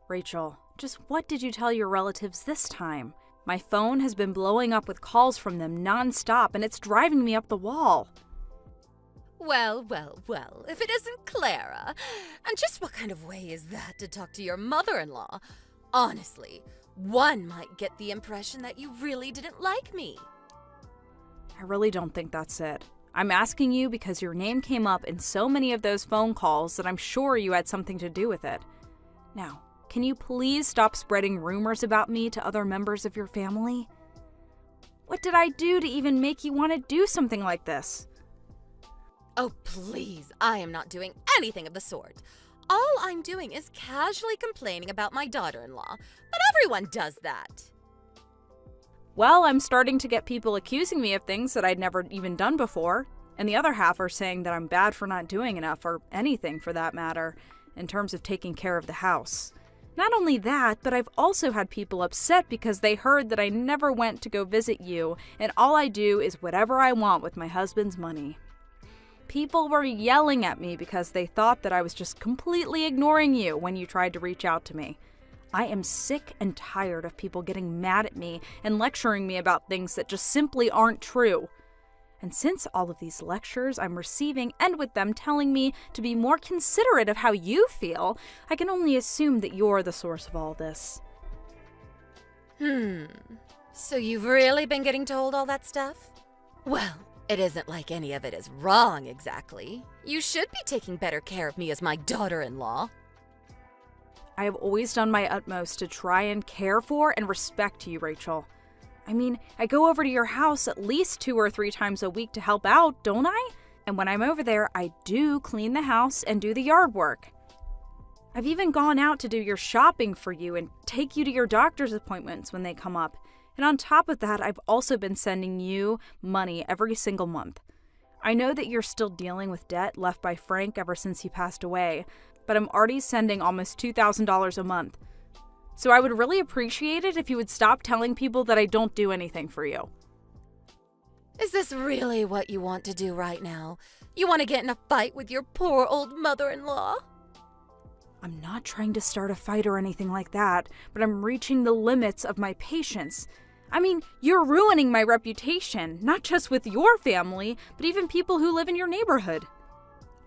Rachel, just what did you tell your relatives this time? My phone has been blowing up with calls from them nonstop, and it's driving me up the wall. Well, if it isn't Clara. And just what kind of way is that to talk to your mother-in-law? Honestly, one might get the impression that you really didn't like me. I really don't think that's it. I'm asking you because your name came up in so many of those phone calls that I'm sure you had something to do with it. Now, can you please stop spreading rumors about me to other members of your family? What did I do to even make you want to do something like this? Oh, please, I am not doing anything of the sort. All I'm doing is casually complaining about my daughter-in-law, but everyone does that. Well, I'm starting to get people accusing me of things that I'd never even done before, and the other half are saying that I'm bad for not doing enough, or anything for that matter, in terms of taking care of the house. Not only that, but I've also had people upset because they heard that I never went to go visit you, and all I do is whatever I want with my husband's money. People were yelling at me because they thought that I was just completely ignoring you when you tried to reach out to me. I am sick and tired of people getting mad at me and lecturing me about things that just simply aren't true. And since all of these lectures I'm receiving end with them telling me to be more considerate of how you feel, I can only assume that you're the source of all this. So you've really been getting told all that stuff? Well, it isn't like any of it is wrong exactly. You should be taking better care of me as my daughter-in-law. I have always done my utmost to try and care for and respect you, Rachel. I mean, I go over to your house at least 2 or 3 times a week to help out, don't I? And when I'm over there, I do clean the house and do the yard work. I've even gone out to do your shopping for you and take you to your doctor's appointments when they come up. And on top of that, I've also been sending you money every single month. I know that you're still dealing with debt left by Frank ever since he passed away, but I'm already sending almost $2,000 a month. So I would really appreciate it if you would stop telling people that I don't do anything for you. Is this really what you want to do right now? You want to get in a fight with your poor old mother-in-law? I'm not trying to start a fight or anything like that, but I'm reaching the limits of my patience. I mean, you're ruining my reputation, not just with your family, but even people who live in your neighborhood.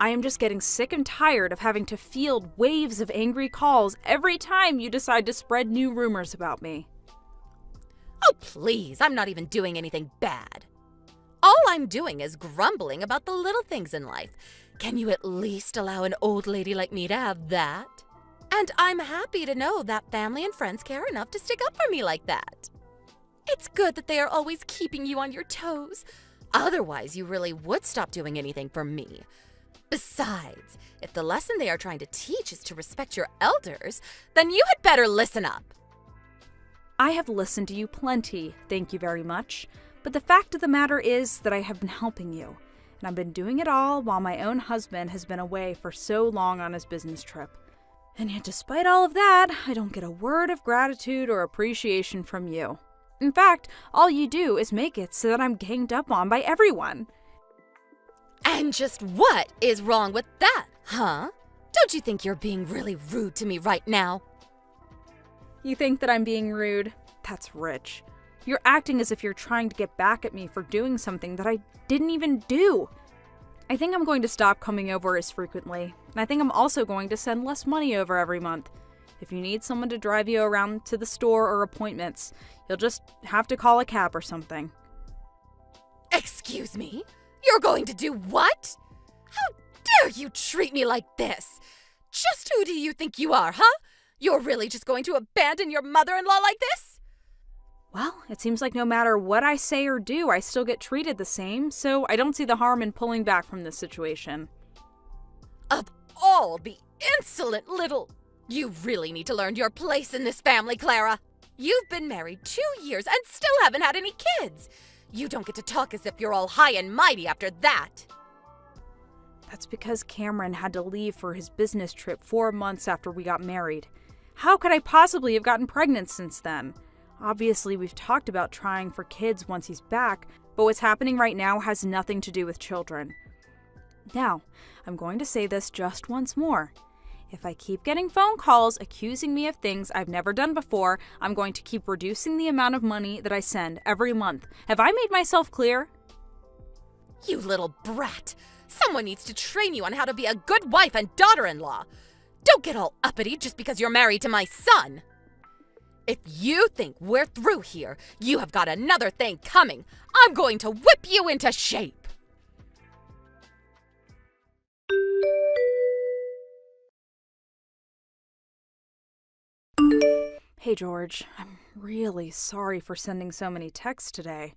I am just getting sick and tired of having to field waves of angry calls every time you decide to spread new rumors about me. Oh, please, I'm not even doing anything bad. All I'm doing is grumbling about the little things in life. Can you at least allow an old lady like me to have that? And I'm happy to know that family and friends care enough to stick up for me like that. It's good that they are always keeping you on your toes. Otherwise, you really would stop doing anything for me. Besides, if the lesson they are trying to teach is to respect your elders, then you had better listen up. I have listened to you plenty, thank you very much. But the fact of the matter is that I have been helping you. And I've been doing it all while my own husband has been away for so long on his business trip. And yet despite all of that, I don't get a word of gratitude or appreciation from you. In fact, all you do is make it so that I'm ganged up on by everyone. And just what is wrong with that, huh? Don't you think you're being really rude to me right now? You think that I'm being rude? That's rich. You're acting as if you're trying to get back at me for doing something that I didn't even do. I think I'm going to stop coming over as frequently, and I think I'm also going to send less money over every month. If you need someone to drive you around to the store or appointments, you'll just have to call a cab or something. Excuse me? You're going to do what? How dare you treat me like this? Just who do you think you are, huh? You're really just going to abandon your mother-in-law like this? Well, it seems like no matter what I say or do, I still get treated the same, so I don't see the harm in pulling back from this situation. Of all the insolent little... You really need to learn your place in this family, Clara. You've been married 2 years and still haven't had any kids. You don't get to talk as if you're all high and mighty after that. That's because Cameron had to leave for his business trip 4 months after we got married. How could I possibly have gotten pregnant since then? Obviously, we've talked about trying for kids once he's back, but what's happening right now has nothing to do with children. Now, I'm going to say this just once more. If I keep getting phone calls accusing me of things I've never done before, I'm going to keep reducing the amount of money that I send every month. Have I made myself clear? You little brat! Someone needs to train you on how to be a good wife and daughter-in-law. Don't get all uppity just because you're married to my son. If you think we're through here, you have got another thing coming. I'm going to whip you into shape. Hey, George, I'm really sorry for sending so many texts today.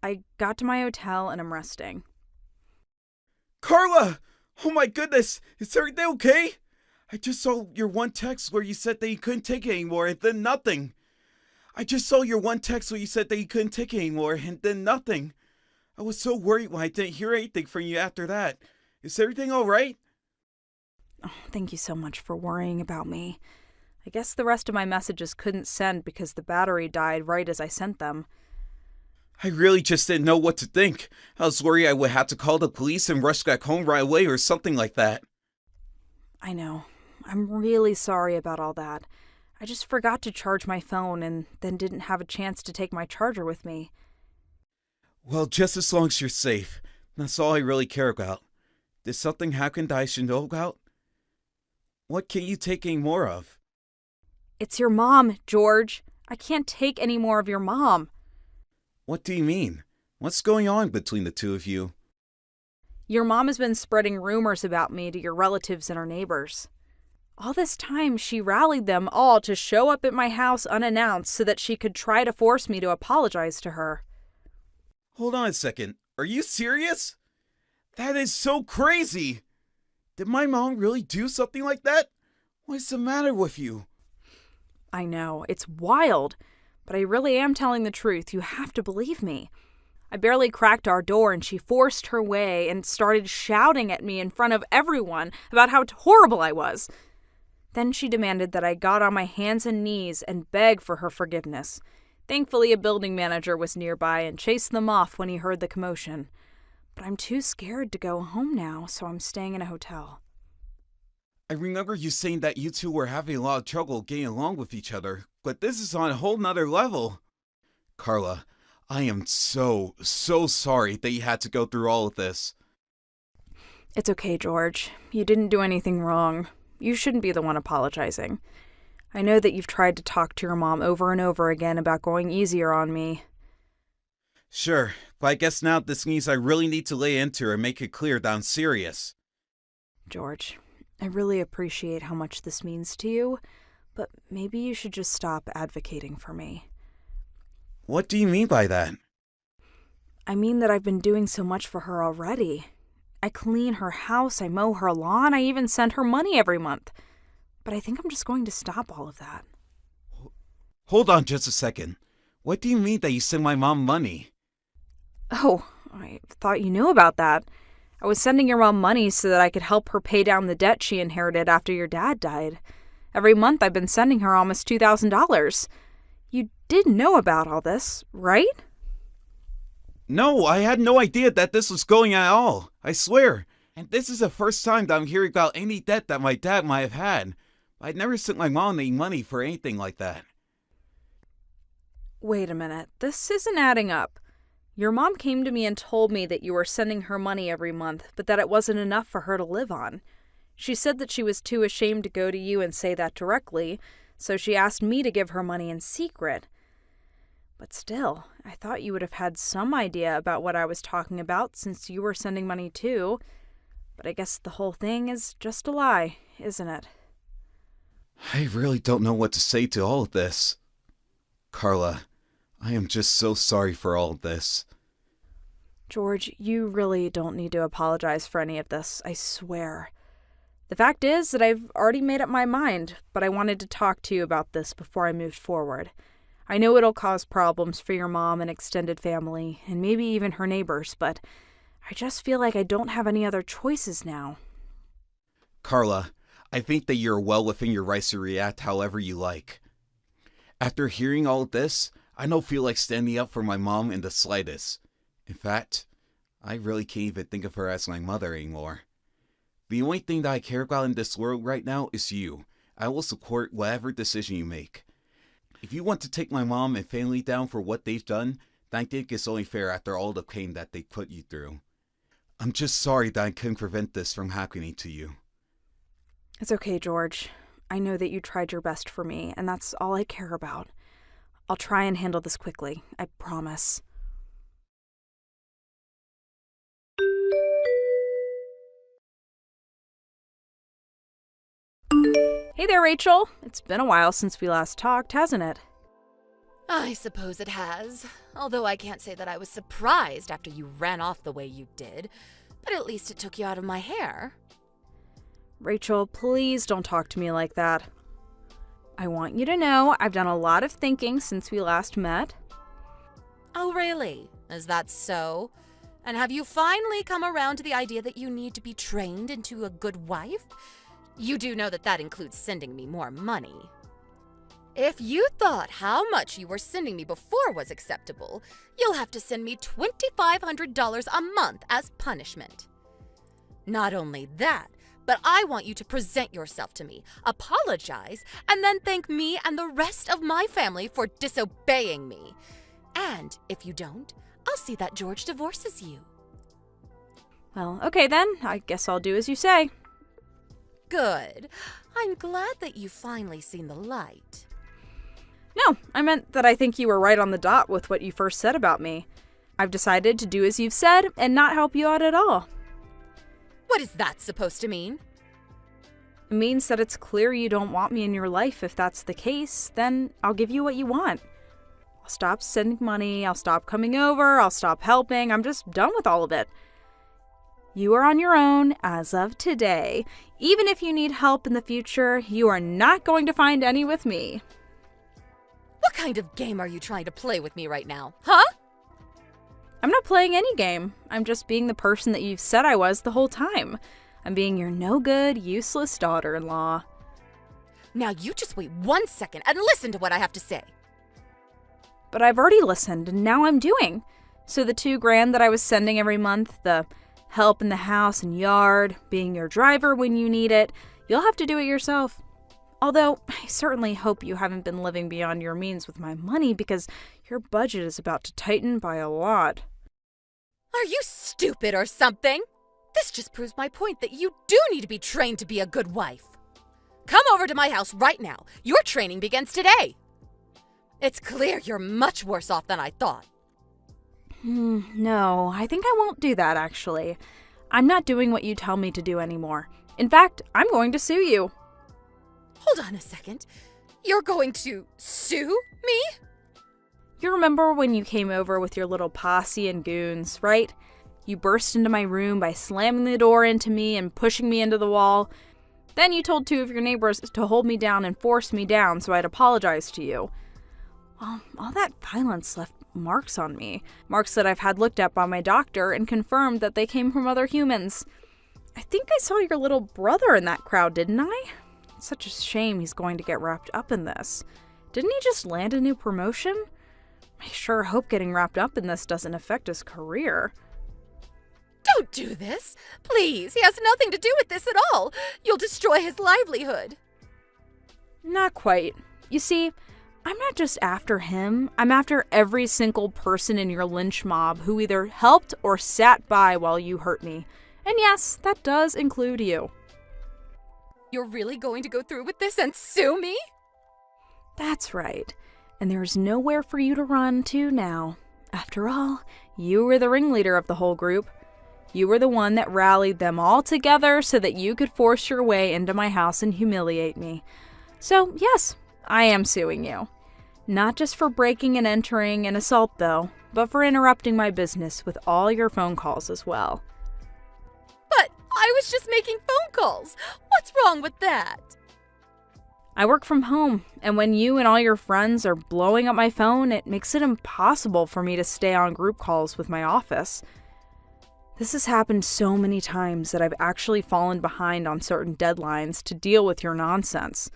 I got to my hotel and I'm resting. Carla! Oh my goodness! Is everything okay? I just saw your one text where you said that you couldn't take it anymore and then nothing. I just saw your one text where you said that you couldn't take it anymore and then nothing. I was so worried when I didn't hear anything from you after that. Is everything alright? Oh, thank you so much for worrying about me. I guess the rest of my messages couldn't send because the battery died right as I sent them. I really just didn't know what to think. I was worried I would have to call the police and rush back home right away or something like that. I know. I'm really sorry about all that. I just forgot to charge my phone and then didn't have a chance to take my charger with me. Well, just as long as you're safe. That's all I really care about. Did something happen that I should know about? What can't you take any more of? It's your mom, George. I can't take any more of your mom. What do you mean? What's going on between the two of you? Your mom has been spreading rumors about me to your relatives and her neighbors. All this time, she rallied them all to show up at my house unannounced so that she could try to force me to apologize to her. Hold on a second. Are you serious? That is so crazy! Did my mom really do something like that? What's the matter with you? I know, it's wild, but I really am telling the truth. You have to believe me. I barely cracked our door and she forced her way and started shouting at me in front of everyone about how horrible I was. Then she demanded that I got on my hands and knees and beg for her forgiveness. Thankfully, a building manager was nearby and chased them off when he heard the commotion. But I'm too scared to go home now, so I'm staying in a hotel. I remember you saying that you two were having a lot of trouble getting along with each other, but this is on a whole nother level. Carla, I am so sorry that you had to go through all of this. It's okay, George. You didn't do anything wrong. You shouldn't be the one apologizing. I know that you've tried to talk to your mom over and over again about going easier on me. Sure, but I guess now this means I really need to lay into her and make it clear that I'm serious. George, I really appreciate how much this means to you, but maybe you should just stop advocating for me. What do you mean by that? I mean that I've been doing so much for her already. I clean her house, I mow her lawn, I even send her money every month. But I think I'm just going to stop all of that. Hold on just a second. What do you mean that you send my mom money? Oh, I thought you knew about that. I was sending your mom money so that I could help her pay down the debt she inherited after your dad died. Every month I've been sending her almost $2,000. You did know about all this, right? No, I had no idea that this was going at all. I swear. And this is the first time that I'm hearing about any debt that my dad might have had. I'd never sent my mom any money for anything like that. Wait a minute. This isn't adding up. Your mom came to me and told me that you were sending her money every month, but that it wasn't enough for her to live on. She said that she was too ashamed to go to you and say that directly, so she asked me to give her money in secret. But still, I thought you would have had some idea about what I was talking about since you were sending money too. But I guess the whole thing is just a lie, isn't it? I really don't know what to say to all of this. Carla, I am just so sorry for all of this. George, you really don't need to apologize for any of this, I swear. The fact is that I've already made up my mind, but I wanted to talk to you about this before I moved forward. I know it'll cause problems for your mom and extended family, and maybe even her neighbors, but I just feel like I don't have any other choices now. Carla, I think that you're well within your rights to react however you like. After hearing all of this, I don't feel like standing up for my mom in the slightest. In fact, I really can't even think of her as my mother anymore. The only thing that I care about in this world right now is you. I will support whatever decision you make. If you want to take my mom and family down for what they've done, then I think it's only fair after all the pain that they put you through. I'm just sorry that I couldn't prevent this from happening to you. It's okay, George. I know that you tried your best for me, and that's all I care about. I'll try and handle this quickly, I promise. Hey there, Rachel. It's been a while since we last talked, hasn't it? I suppose it has. Although I can't say that I was surprised after you ran off the way you did. But at least it took you out of my hair. Rachel, please don't talk to me like that. I want you to know I've done a lot of thinking since we last met. Oh, really? Is that so? And have you finally come around to the idea that you need to be trained into a good wife? You do know that that includes sending me more money. If you thought how much you were sending me before was acceptable, you'll have to send me $2,500 a month as punishment. Not only that, but I want you to present yourself to me, apologize, and then thank me and the rest of my family for disobeying me. And if you don't, I'll see that George divorces you. Well, okay then. I guess I'll do as you say. Good. I'm glad that you've finally seen the light. No, I meant that I think you were right on the dot with what you first said about me. I've decided to do as you've said and not help you out at all. What is that supposed to mean? It means that it's clear you don't want me in your life. If that's the case, then I'll give you what you want. I'll stop sending money, I'll stop coming over, I'll stop helping. I'm just done with all of it. You are on your own as of today. Even if you need help in the future, you are not going to find any with me. What kind of game are you trying to play with me right now, huh? I'm not playing any game. I'm just being the person that you've said I was the whole time. I'm being your no-good, useless daughter-in-law. Now you just wait 1 second and listen to what I have to say. But I've already listened, and now I'm doing. So the $2,000 that I was sending every month, the help in the house and yard, being your driver when you need it, you'll have to do it yourself. Although, I certainly hope you haven't been living beyond your means with my money because your budget is about to tighten by a lot. Are you stupid or something? This just proves my point that you do need to be trained to be a good wife. Come over to my house right now. Your training begins today. It's clear you're much worse off than I thought. No, I think I won't do that, actually. I'm not doing what you tell me to do anymore. In fact, I'm going to sue you. Hold on a second. You're going to sue me? You remember when you came over with your little posse and goons, right? You burst into my room by slamming the door into me and pushing me into the wall. Then you told 2 of your neighbors to hold me down and force me down so I'd apologize to you. Well, all that violence left marks on me. Marks that I've had looked at by my doctor and confirmed that they came from other humans. I think I saw your little brother in that crowd, didn't I? It's such a shame he's going to get wrapped up in this. Didn't he just land a new promotion? I sure hope getting wrapped up in this doesn't affect his career. Don't do this. Please, he has nothing to do with this at all. You'll destroy his livelihood. Not quite. You see, I'm not just after him. I'm after every single person in your lynch mob who either helped or sat by while you hurt me. And yes, that does include you. You're really going to go through with this and sue me? That's right. And there's nowhere for you to run to now. After all, you were the ringleader of the whole group. You were the one that rallied them all together so that you could force your way into my house and humiliate me. So, yes, I am suing you. Not just for breaking and entering an assault, though, but for interrupting my business with all your phone calls as well. But I was just making phone calls. What's wrong with that? I work from home, and when you and all your friends are blowing up my phone, it makes it impossible for me to stay on group calls with my office. This has happened so many times that I've actually fallen behind on certain deadlines to deal with your nonsense.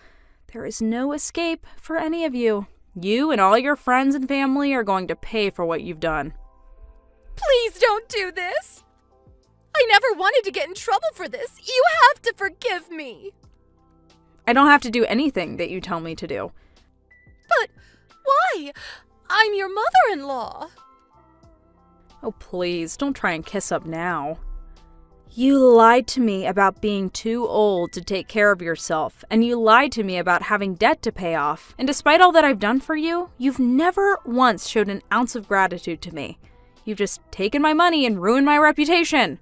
There is no escape for any of you. You and all your friends and family are going to pay for what you've done. Please don't do this. I never wanted to get in trouble for this. You have to forgive me. I don't have to do anything that you tell me to do. But why? I'm your mother-in-law. Oh, please, don't try and kiss up now. You lied to me about being too old to take care of yourself, and you lied to me about having debt to pay off. And despite all that I've done for you, you've never once showed an ounce of gratitude to me. You've just taken my money and ruined my reputation.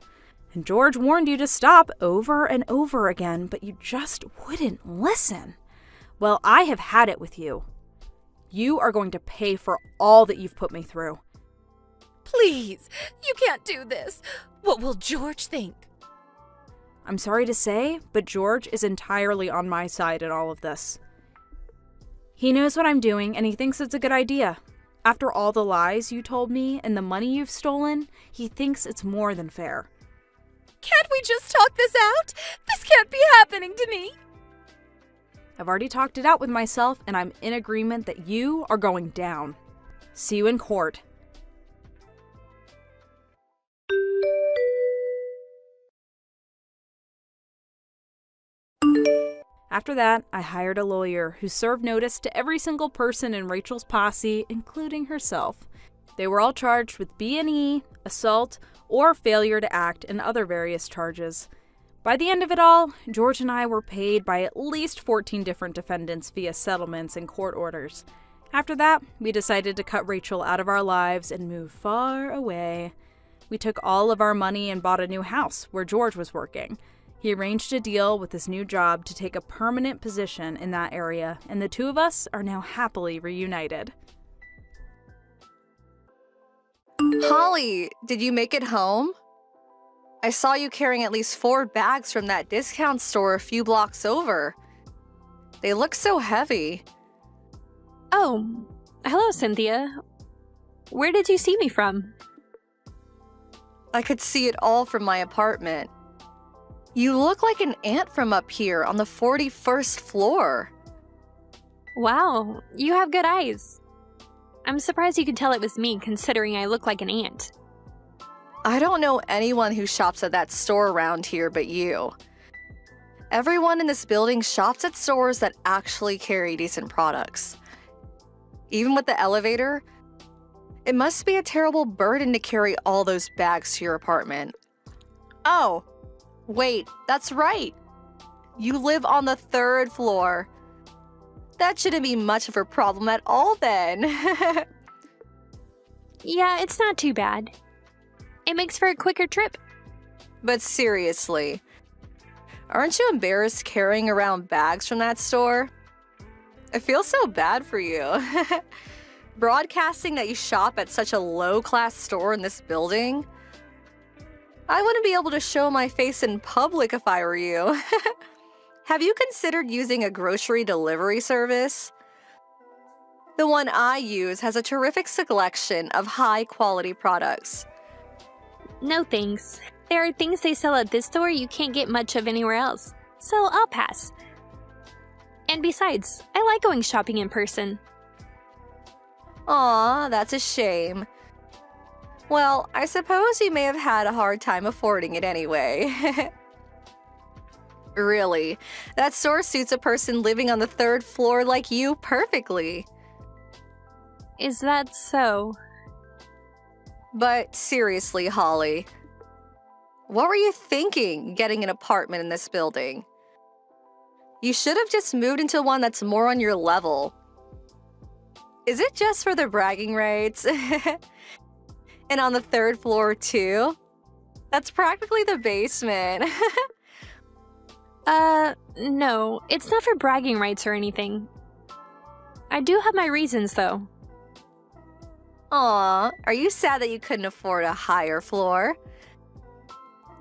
And George warned you to stop over and over again, but you just wouldn't listen. Well, I have had it with you. You are going to pay for all that you've put me through. Please, you can't do this. What will George think? I'm sorry to say, but George is entirely on my side in all of this. He knows what I'm doing, and he thinks it's a good idea. After all the lies you told me and the money you've stolen, he thinks it's more than fair. Can't we just talk this out? This can't be happening to me. I've already talked it out with myself, and I'm in agreement that you are going down. See you in court. After that, I hired a lawyer who served notice to every single person in Rachel's posse, including herself. They were all charged with B&E, assault, or failure to act, and other various charges. By the end of it all, George and I were paid by at least 14 different defendants via settlements and court orders. After that, we decided to cut Rachel out of our lives and move far away. We took all of our money and bought a new house where George was working. He arranged a deal with his new job to take a permanent position in that area, and the two of us are now happily reunited. Holly, did you make it home? I saw you carrying at least 4 bags from that discount store a few blocks over. They look so heavy. Oh, hello, Cynthia. Where did you see me from? I could see it all from my apartment. You look like an ant from up here on the 41st floor. Wow, you have good eyes. I'm surprised you could tell it was me, considering I look like an ant. I don't know anyone who shops at that store around here but you. Everyone in this building shops at stores that actually carry decent products. Even with the elevator, it must be a terrible burden to carry all those bags to your apartment. Oh, wait, that's right. You live on the 3rd floor. That shouldn't be much of a problem at all then. Yeah, it's not too bad. It makes for a quicker trip. But seriously, aren't you embarrassed carrying around bags from that store? I feel so bad for you. Broadcasting that you shop at such a low-class store in this building? I wouldn't be able to show my face in public if I were you. Have you considered using a grocery delivery service? The one I use has a terrific selection of high-quality products. No thanks. There are things they sell at this store you can't get much of anywhere else, so I'll pass. And besides, I like going shopping in person. Aw, that's a shame. Well, I suppose you may have had a hard time affording it anyway. Really, that store suits a person living on the 3rd floor like you perfectly. Is that so? But seriously, Holly, what were you thinking getting an apartment in this building? You should have just moved into one that's more on your level. Is it just for the bragging rights? And on the 3rd floor, too? That's practically the basement. No, it's not for bragging rights or anything. I do have my reasons, though. Aw, are you sad that you couldn't afford a higher floor?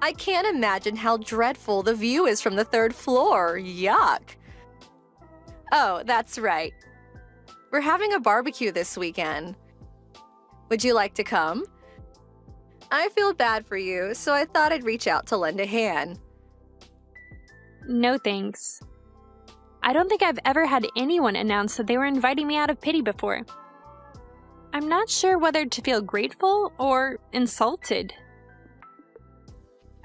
I can't imagine how dreadful the view is from the 3rd floor. Yuck. Oh, that's right. We're having a barbecue this weekend. Would you like to come? I feel bad for you, so I thought I'd reach out to lend a hand. No thanks. I don't think I've ever had anyone announce that they were inviting me out of pity before. I'm not sure whether to feel grateful or insulted.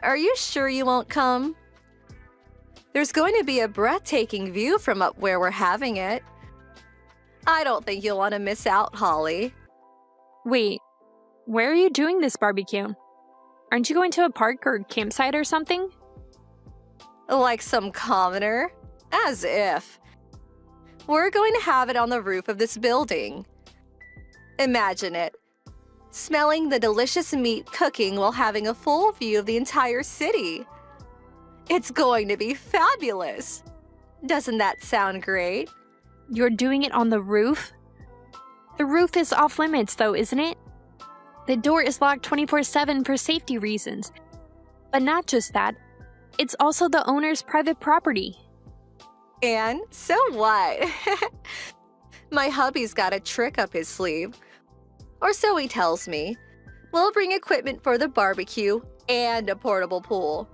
Are you sure you won't come? There's going to be a breathtaking view from up where we're having it. I don't think you'll want to miss out, Holly. Wait, where are you doing this barbecue? Aren't you going to a park or campsite or something? Like some commoner? As if. We're going to have it on the roof of this building. Imagine it. Smelling the delicious meat cooking while having a full view of the entire city. It's going to be fabulous. Doesn't that sound great? You're doing it on the roof? The roof is off limits though, isn't it? The door is locked 24/7 for safety reasons. But not just that, it's also the owner's private property. And so what? My hubby's got a trick up his sleeve. Or so he tells me. We'll bring equipment for the barbecue and a portable pool.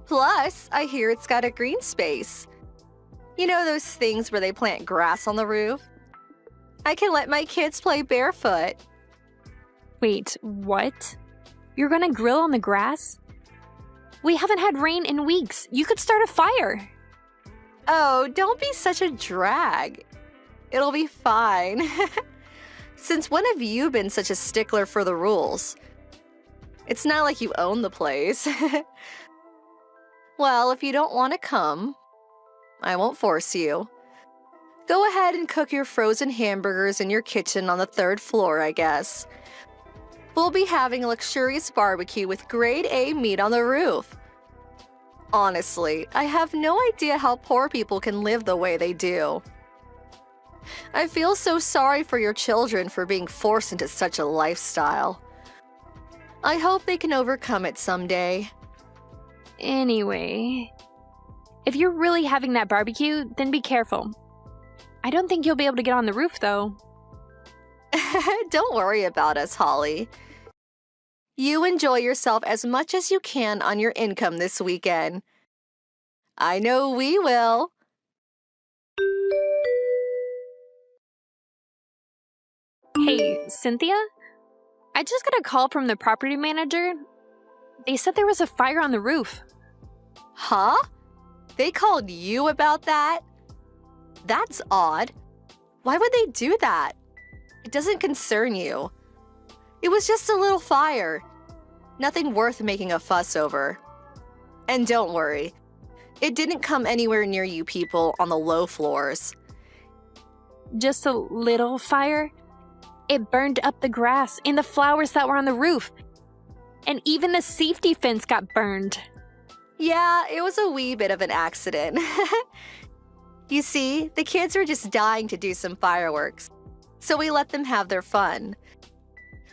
Plus, I hear it's got a green space. You know those things where they plant grass on the roof? I can let my kids play barefoot. Wait, what? You're gonna grill on the grass? We haven't had rain in weeks. You could start a fire. Oh, don't be such a drag. It'll be fine. Since when have you been such a stickler for the rules? It's not like you own the place. Well, if you don't want to come, I won't force you. Go ahead and cook your frozen hamburgers in your kitchen on the 3rd floor, I guess. We'll be having a luxurious barbecue with grade A meat on the roof. Honestly, I have no idea how poor people can live the way they do. I feel so sorry for your children for being forced into such a lifestyle. I hope they can overcome it someday. Anyway, if you're really having that barbecue, then be careful. I don't think you'll be able to get on the roof, though. Don't worry about us, Holly. You enjoy yourself as much as you can on your income this weekend. I know we will. Hey, Cynthia? I just got a call from the property manager. They said there was a fire on the roof. Huh? They called you about that? That's odd. Why would they do that? It doesn't concern you. It was just a little fire. Nothing worth making a fuss over. And don't worry, it didn't come anywhere near you people on the low floors. Just a little fire? It burned up the grass and the flowers that were on the roof. And even the safety fence got burned. Yeah, it was a wee bit of an accident. You see, the kids were just dying to do some fireworks, so we let them have their fun.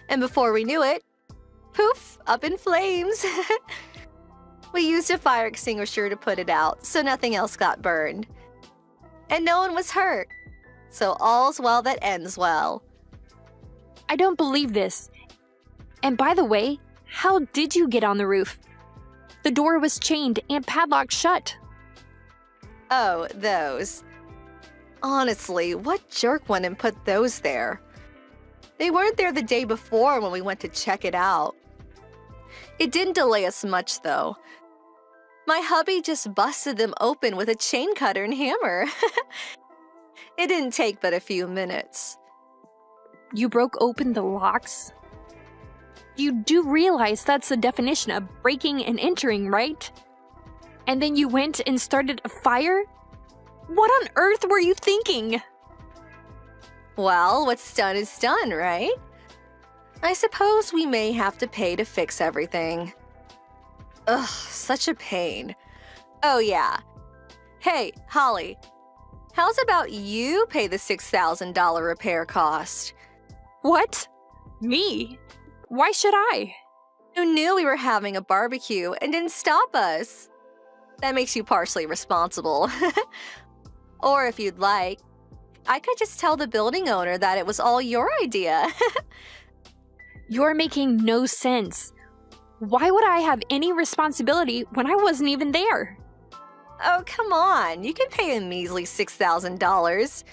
And before we knew it, poof, up in flames. We used a fire extinguisher to put it out, so nothing else got burned. And no one was hurt, so all's well that ends well. I don't believe this. And by the way, how did you get on the roof? The door was chained and padlocked shut. Oh, those. Honestly, what jerk went and put those there? They weren't there the day before when we went to check it out. It didn't delay us much, though. My hubby just busted them open with a chain cutter and hammer. It didn't take but a few minutes. You broke open the locks? You do realize that's the definition of breaking and entering, right? And then you went and started a fire? What on earth were you thinking? Well, what's done is done, right? I suppose we may have to pay to fix everything. Ugh, such a pain. Oh yeah. Hey, Holly, how's about you pay the $6,000 repair cost? What? Me? Why should I? You knew we were having a barbecue and didn't stop us. That makes you partially responsible. Or if you'd like, I could just tell the building owner that it was all your idea. You're making no sense. Why would I have any responsibility when I wasn't even there? Oh, come on. You can pay a measly $6,000.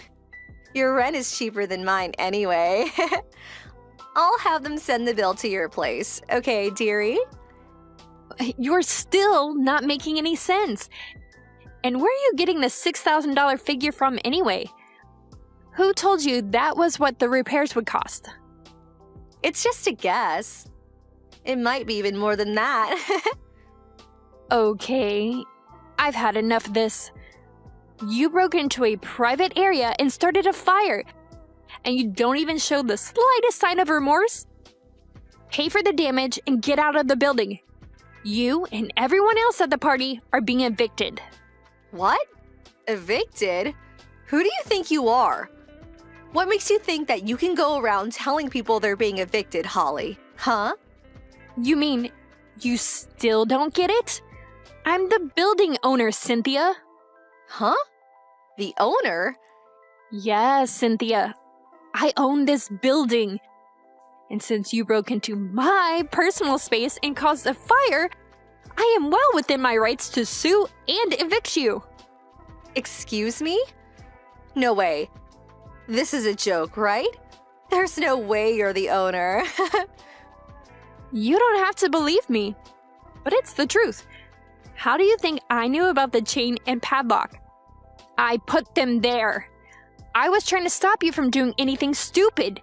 Your rent is cheaper than mine anyway. I'll have them send the bill to your place, okay, dearie? You're still not making any sense. And where are you getting the $6,000 figure from anyway? Who told you that was what the repairs would cost? It's just a guess. It might be even more than that. Okay, I've had enough of this. You broke into a private area and started a fire, and you don't even show the slightest sign of remorse? Pay for the damage and get out of the building. You and everyone else at the party are being evicted. What? Evicted? Who do you think you are? What makes you think that you can go around telling people they're being evicted, Holly? Huh? You mean you still don't get it? I'm the building owner, Cynthia. Huh? The owner? Yes, Cynthia. I own this building. And since you broke into my personal space and caused a fire, I am well within my rights to sue and evict you. Excuse me? No way. This is a joke, right? There's no way you're the owner. You don't have to believe me, but it's the truth. How do you think I knew about the chain and padlock? I put them there. I was trying to stop you from doing anything stupid.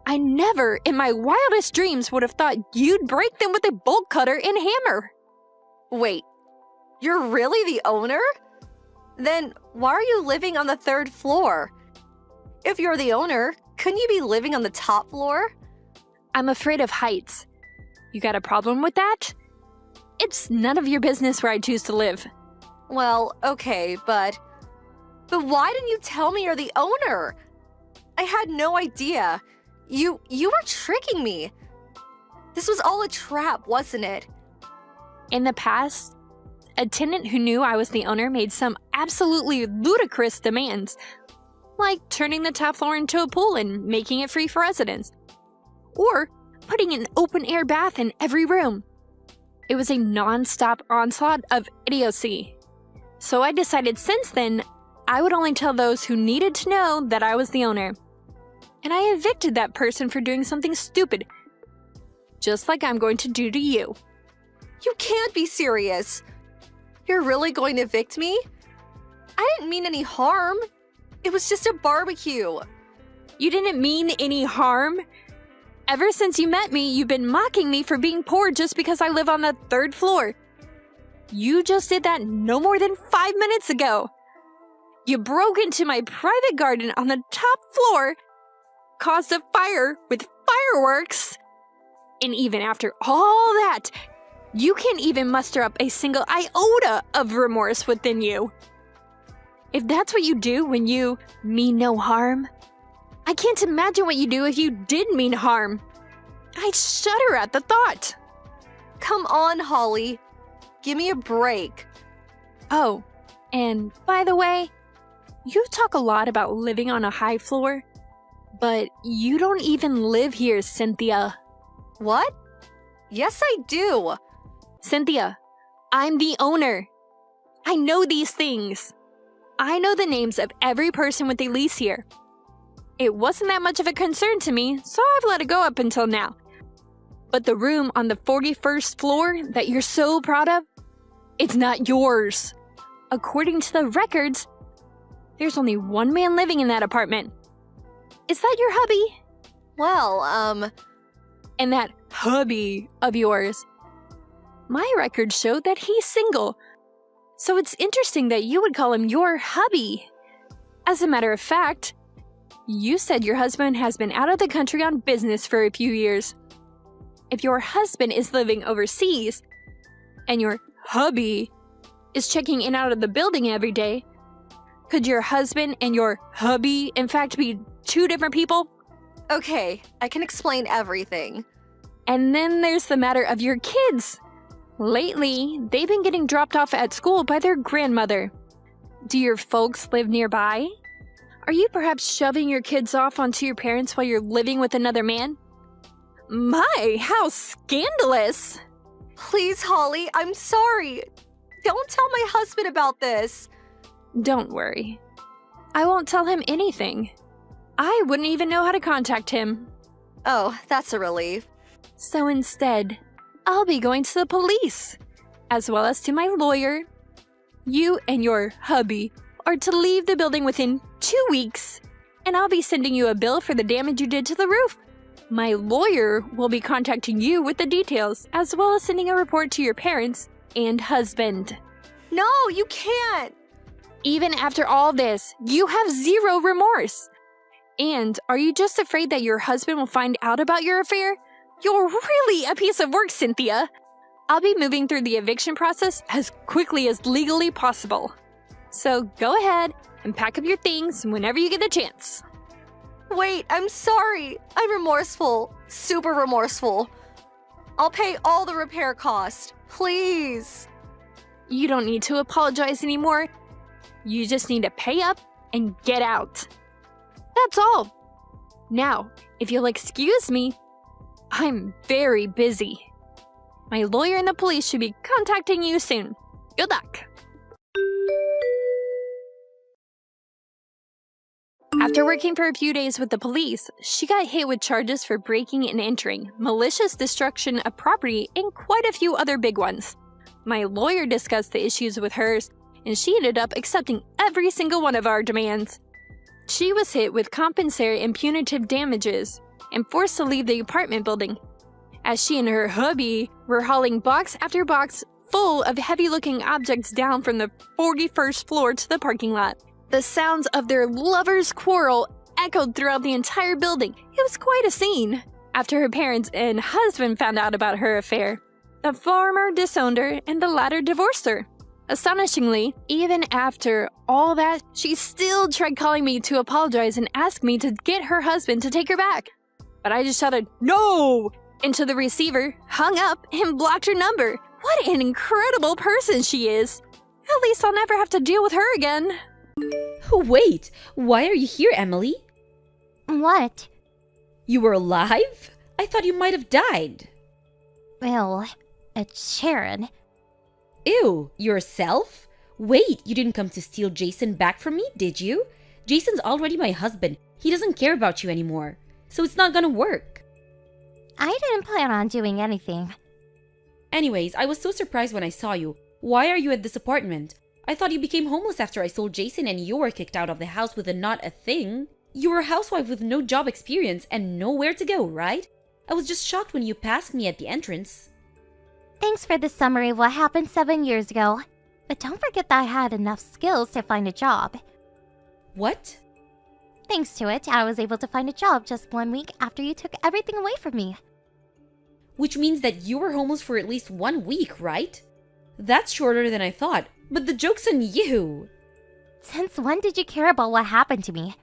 I never, in my wildest dreams, would have thought you'd break them with a bolt cutter and hammer. Wait, you're really the owner? Then why are you living on the 3rd floor? If you're the owner, couldn't you be living on the top floor? I'm afraid of heights. You got a problem with that? It's none of your business where I choose to live. Well, okay, but why didn't you tell me you're the owner? I had no idea. You were tricking me. This was all a trap, wasn't it? In the past, a tenant who knew I was the owner made some absolutely ludicrous demands, like turning the top floor into a pool and making it free for residents, or putting an open-air bath in every room. It was a non-stop onslaught of idiocy. So I decided since then, I would only tell those who needed to know that I was the owner. And I evicted that person for doing something stupid, just like I'm going to do to you. You can't be serious. You're really going to evict me? I didn't mean any harm. It was just a barbecue. You didn't mean any harm? Ever since you met me, you've been mocking me for being poor just because I live on the 3rd floor. You just did that no more than 5 minutes ago. You broke into my private garden on the top floor, caused a fire with fireworks, and even after all that, you can't even muster up a single iota of remorse within you. If that's what you do when you mean no harm, I can't imagine what you do if you did mean harm. I shudder at the thought. Come on, Holly. Give me a break. Oh, and by the way, you talk a lot about living on a high floor, but you don't even live here, Cynthia. What? Yes, I do. Cynthia, I'm the owner. I know these things. I know the names of every person with a lease here. It wasn't that much of a concern to me, so I've let it go up until now. But the room on the 41st floor that you're so proud of, it's not yours. According to the records, there's only one man living in that apartment. Is that your hubby? Well, And that hubby of yours, my records show that he's single. So it's interesting that you would call him your hubby. As a matter of fact, you said your husband has been out of the country on business for a few years. If your husband is living overseas, and your hubby is checking in and out of the building every day, could your husband and your hubby in fact be two different people? okay, I can explain everything. And then there's the matter of your kids. Lately, they've been getting dropped off at school by their grandmother. Do your folks live nearby? Are you perhaps shoving your kids off onto your parents while you're living with another man? My, how scandalous! Please, Holly, I'm sorry. Don't tell my husband about this. Don't worry. I won't tell him anything. I wouldn't even know how to contact him. Oh, that's a relief. So instead, I'll be going to the police, as well as to my lawyer. You and your hubby are to leave the building within 2 weeks, and I'll be sending you a bill for the damage you did to the roof. My lawyer will be contacting you with the details, as well as sending a report to your parents and husband. No, you can't. Even after all this, you have zero remorse. And are you just afraid that your husband will find out about your affair? You're really a piece of work, Cynthia. I'll be moving through the eviction process as quickly as legally possible. So go ahead and pack up your things whenever you get the chance. Wait, I'm sorry. I'm remorseful. Super remorseful. I'll pay all the repair cost. Please. You don't need to apologize anymore. You just need to pay up and get out. That's all. Now, if you'll excuse me, I'm very busy. My lawyer and the police should be contacting you soon. Good luck. After working for a few days with the police, she got hit with charges for breaking and entering, malicious destruction of property, and quite a few other big ones. My lawyer discussed the issues with hers, and she ended up accepting every single one of our demands. She was hit with compensatory and punitive damages and forced to leave the apartment building, as she and her hubby were hauling box after box full of heavy-looking objects down from the 41st floor to the parking lot. The sounds of their lovers' quarrel echoed throughout the entire building. It was quite a scene. After her parents and husband found out about her affair, the former disowned her and the latter divorced her. Astonishingly, even after all that, she still tried calling me to apologize and ask me to get her husband to take her back. But I just shouted, "No!" into the receiver, hung up, and blocked her number. What an incredible person she is. At least I'll never have to deal with her again. Wait, why are you here, Emily? What? You were alive? I thought you might have died. Well, it's Sharon. Ew, yourself? Wait, you didn't come to steal Jason back from me, did you? Jason's already my husband. He doesn't care about you anymore. So it's not gonna work. I didn't plan on doing anything. Anyways, I was so surprised when I saw you. Why are you at this apartment? I thought you became homeless after I sold Jason and you were kicked out of the house with a not a thing. You were a housewife with no job experience and nowhere to go, right? I was just shocked when you passed me at the entrance. Thanks for the summary of what happened 7 years ago. But don't forget that I had enough skills to find a job. What? Thanks to it, I was able to find a job just 1 week after you took everything away from me. Which means that you were homeless for at least 1 week, right? That's shorter than I thought, but the joke's on you! Since when did you care about what happened to me?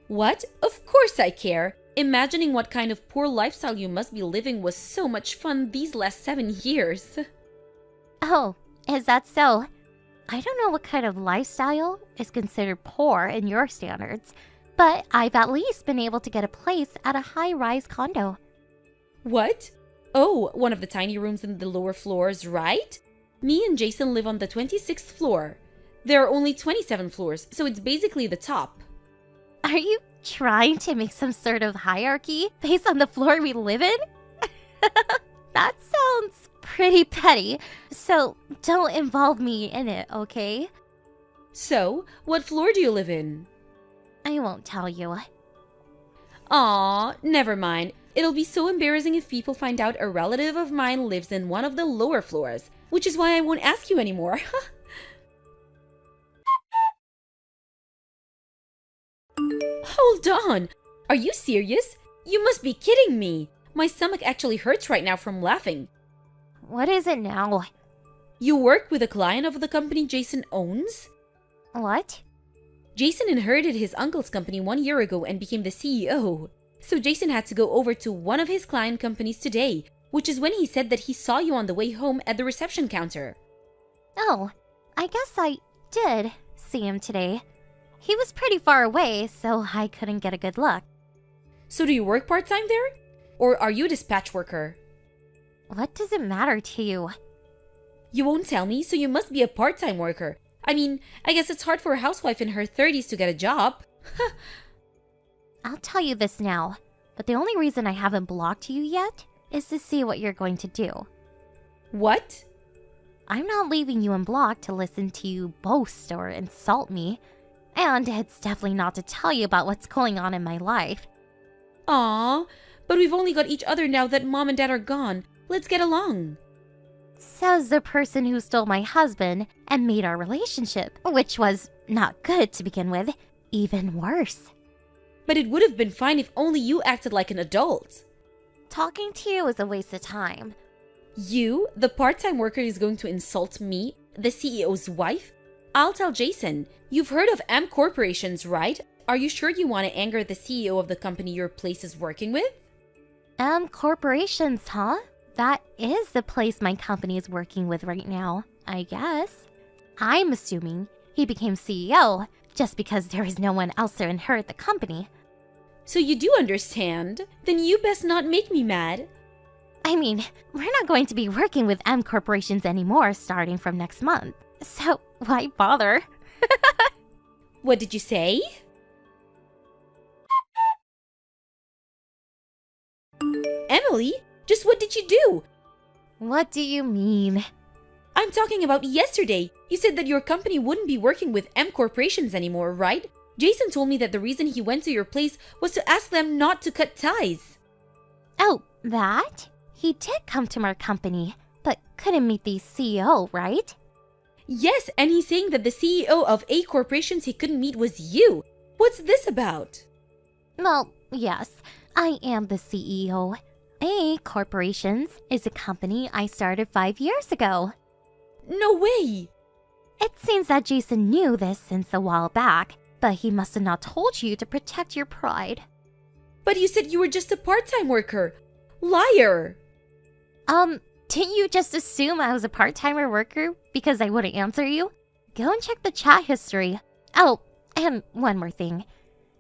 What? Of course I care! Imagining what kind of poor lifestyle you must be living was so much fun these last 7 years. Oh, is that so? I don't know what kind of lifestyle is considered poor in your standards, but I've at least been able to get a place at a high-rise condo. What? Oh, one of the tiny rooms in the lower floors, right? Me and Jason live on the 26th floor. There are only 27 floors, so it's basically the top. Are you trying to make some sort of hierarchy based on the floor we live in? That sounds pretty petty, so don't involve me in it, okay? So, what floor do you live in? I won't tell you. Aw, never mind. It'll be so embarrassing if people find out a relative of mine lives in one of the lower floors, which is why I won't ask you anymore. Hold on! Are you serious? You must be kidding me! My stomach actually hurts right now from laughing. What is it now? You work with a client of the company Jason owns? What? Jason inherited his uncle's company 1 year ago and became the CEO. So Jason had to go over to one of his client companies today, which is when he said that he saw you on the way home at the reception counter. Oh, I guess I did see him today. He was pretty far away, so I couldn't get a good look. So do you work part-time there? Or are you a dispatch worker? What does it matter to you? You won't tell me, so you must be a part-time worker. I mean, I guess it's hard for a housewife in her 30s to get a job. I'll tell you this now, but the only reason I haven't blocked you yet is to see what you're going to do. What? I'm not leaving you unblocked to listen to you boast or insult me. And it's definitely not to tell you about what's going on in my life. Aw, but we've only got each other now that Mom and Dad are gone. Let's get along. Says the person who stole my husband and made our relationship, which was not good to begin with, even worse. But it would have been fine if only you acted like an adult. Talking to you is a waste of time. You, the part-time worker, is going to insult me, the CEO's wife? I'll tell Jason. You've heard of M Corporations, right? Are you sure you want to anger the CEO of the company your place is working with? M Corporations, huh? That is the place my company is working with right now, I guess. I'm assuming he became CEO just because there is no one else to inherit the company. So you do understand? Then you best not make me mad. I mean, we're not going to be working with M Corporations anymore starting from next month. So why bother? What did you say? Emily, just what did you do? What do you mean? I'm talking about yesterday. You said that your company wouldn't be working with M Corporations anymore, right? Jason told me that the reason he went to your place was to ask them not to cut ties. Oh, that? He did come to our company, but couldn't meet the CEO, right? Yes, and he's saying that the CEO of A Corporations he couldn't meet was you. What's this about? Well, yes, I am the CEO. A Corporations is a company I started 5 years ago. No way! It seems that Jason knew this since a while back, but he must have not told you to protect your pride. But you said you were just a part-time worker. Liar! Didn't you just assume I was a part-timer worker because I wouldn't answer you? Go and check the chat history. Oh, and one more thing.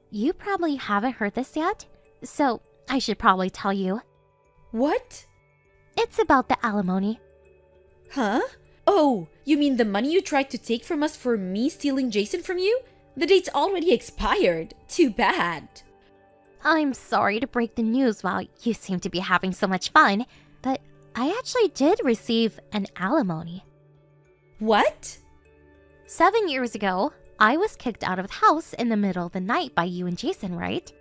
You probably haven't heard this yet, so I should probably tell you. What? It's about the alimony. Huh? Oh, you mean the money you tried to take from us for me stealing Jason from you? The date's already expired. Too bad. I'm sorry to break the news while you seem to be having so much fun, but I actually did receive an alimony. What? 7 years ago, I was kicked out of the house in the middle of the night by you and Jason, right?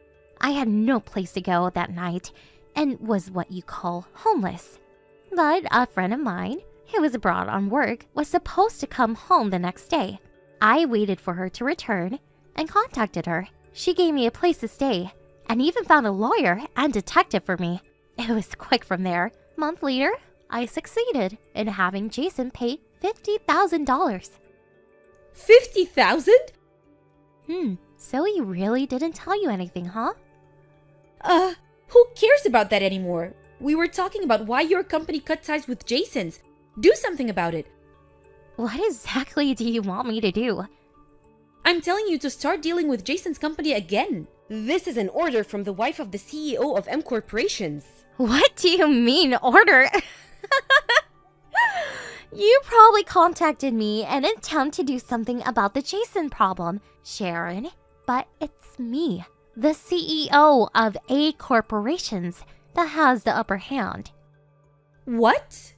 I had no place to go that night and was what you call homeless. But a friend of mine, who was abroad on work, was supposed to come home the next day. I waited for her to return and contacted her. She gave me a place to stay and even found a lawyer and detective for me. It was quick from there. A month later, I succeeded in having Jason pay $50,000. 50,000? So he really didn't tell you anything, huh? Who cares about that anymore? We were talking about why your company cut ties with Jason's. Do something about it. What exactly do you want me to do? I'm telling you to start dealing with Jason's company again. This is an order from the wife of the CEO of M Corporations. What do you mean, order? You probably contacted me in an attempt to do something about the Jason problem, Sharon. But it's me, the CEO of A Corporations, that has the upper hand. What?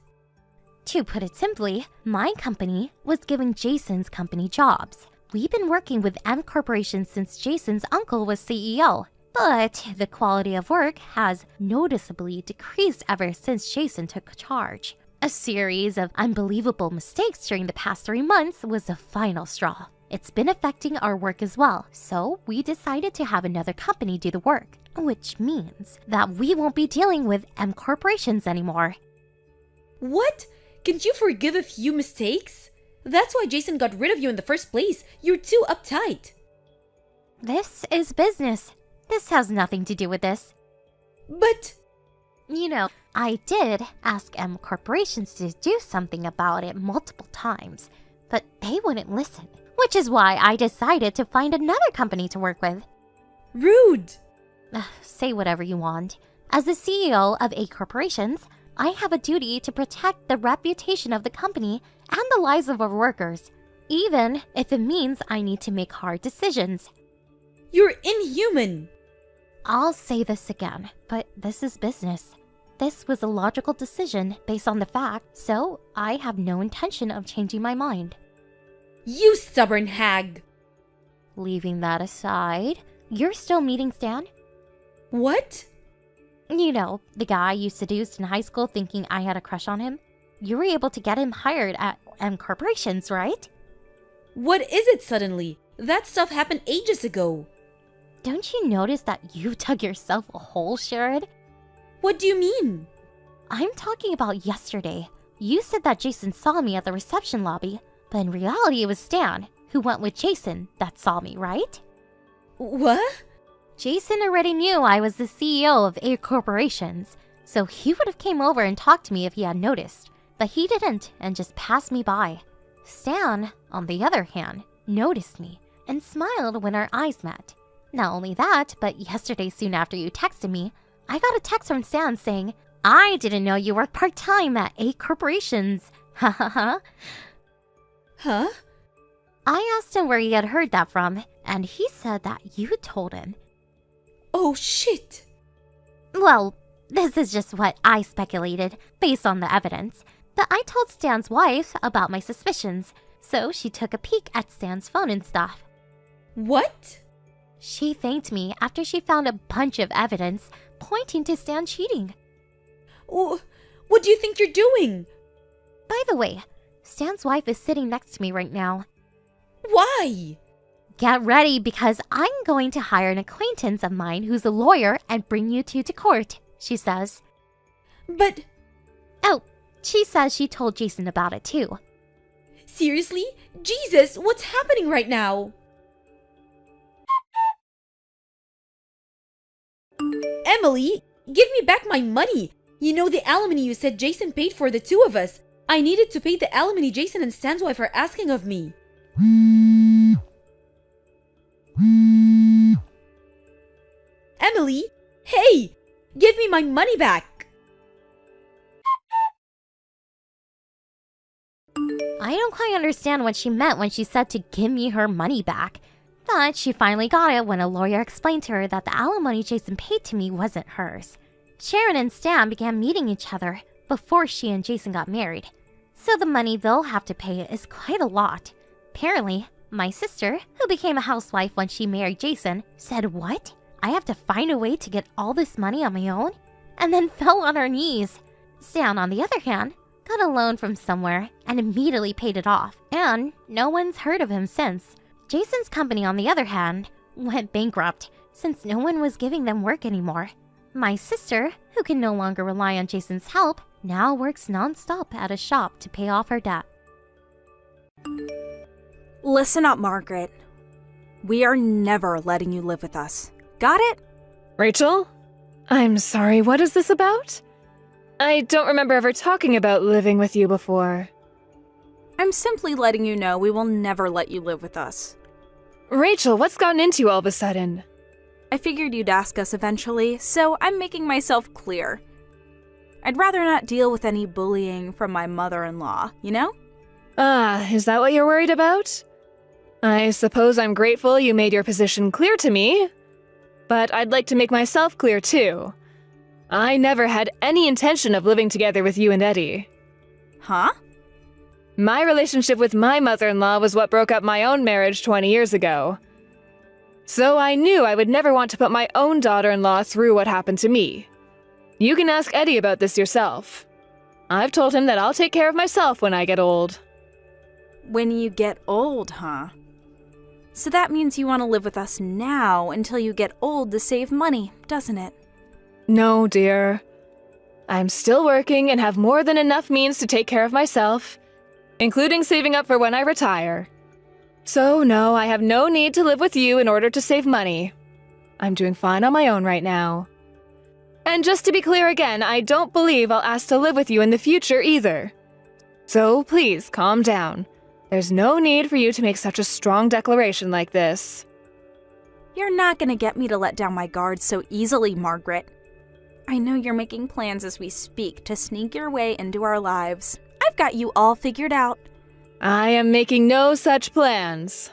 To put it simply, my company was giving Jason's company jobs. We've been working with M Corporations since Jason's uncle was CEO, but the quality of work has noticeably decreased ever since Jason took charge. A series of unbelievable mistakes during the past 3 months was the final straw. It's been affecting our work as well, so we decided to have another company do the work, which means that we won't be dealing with M Corporations anymore. What? Can't you forgive a few mistakes? That's why Jason got rid of you in the first place. You're too uptight. This is business. This has nothing to do with this. But... You know, I did ask M Corporations to do something about it multiple times, but they wouldn't listen, which is why I decided to find another company to work with. Rude! Say whatever you want. As the CEO of A Corporations, I have a duty to protect the reputation of the company and the lives of our workers, even if it means I need to make hard decisions. You're inhuman! I'll say this again, but this is business. This was a logical decision based on the fact, so I have no intention of changing my mind. You stubborn hag! Leaving that aside, you're still meeting Stan? What? You know, the guy you seduced in high school thinking I had a crush on him? You were able to get him hired at M Corporations, right? What is it suddenly? That stuff happened ages ago. Don't you notice that you dug yourself a hole, Sharon? What do you mean? I'm talking about yesterday. You said that Jason saw me at the reception lobby, but in reality it was Stan, who went with Jason, that saw me, right? What? Jason already knew I was the CEO of A Corporations, so he would have came over and talked to me if he had noticed, but he didn't and just passed me by. Stan, on the other hand, noticed me and smiled when our eyes met. Not only that, but yesterday soon after you texted me, I got a text from Stan saying, I didn't know you worked part-time at A Corporations. Ha ha ha. Huh? I asked him where he had heard that from, and he said that you told him. Oh shit! Well, this is just what I speculated, based on the evidence. But I told Stan's wife about my suspicions, so she took a peek at Stan's phone and stuff. What? She thanked me after she found a bunch of evidence pointing to Stan cheating. Oh, what do you think you're doing? By the way, Stan's wife is sitting next to me right now. Why? Get ready because I'm going to hire an acquaintance of mine who's a lawyer and bring you two to court, she says. But... Oh, she says she told Jason about it too. Seriously? Jesus, what's happening right now? Emily, give me back my money! You know the alimony you said Jason paid for the two of us. I needed to pay the alimony Jason and Stan's wife are asking of me. Emily, hey! Give me my money back! I don't quite understand what she meant when she said to give me her money back. But she finally got it when a lawyer explained to her that the alimony Jason paid to me wasn't hers. Sharon and Stan began meeting each other before she and Jason got married. So the money they'll have to pay is quite a lot. Apparently, my sister, who became a housewife when she married Jason, said, "What? I have to find a way to get all this money on my own?" And then fell on her knees. Stan, on the other hand, got a loan from somewhere and immediately paid it off, and no one's heard of him since. Jason's company, on the other hand, went bankrupt since no one was giving them work anymore. My sister, who can no longer rely on Jason's help, now works non-stop at a shop to pay off her debt. Listen up, Margaret. We are never letting you live with us. Got it? Rachel? I'm sorry, what is this about? I don't remember ever talking about living with you before. I'm simply letting you know we will never let you live with us. Rachel, what's gotten into you all of a sudden? I figured you'd ask us eventually, so I'm making myself clear. I'd rather not deal with any bullying from my mother-in-law, you know? Ah, is that what you're worried about? I suppose I'm grateful you made your position clear to me, but I'd like to make myself clear too. I never had any intention of living together with you and Eddie. Huh? My relationship with my mother-in-law was what broke up my own marriage 20 years ago. So I knew I would never want to put my own daughter-in-law through what happened to me. You can ask Eddie about this yourself. I've told him that I'll take care of myself when I get old. When you get old, huh? So that means you want to live with us now until you get old to save money, doesn't it? No, dear. I'm still working and have more than enough means to take care of myself, including saving up for when I retire. So no, I have no need to live with you in order to save money. I'm doing fine on my own right now. And just to be clear again, I don't believe I'll ask to live with you in the future either. So please, calm down. There's no need for you to make such a strong declaration like this. You're not gonna get me to let down my guard so easily, Margaret. I know you're making plans as we speak to sneak your way into our lives. I've got you all figured out. I am making no such plans.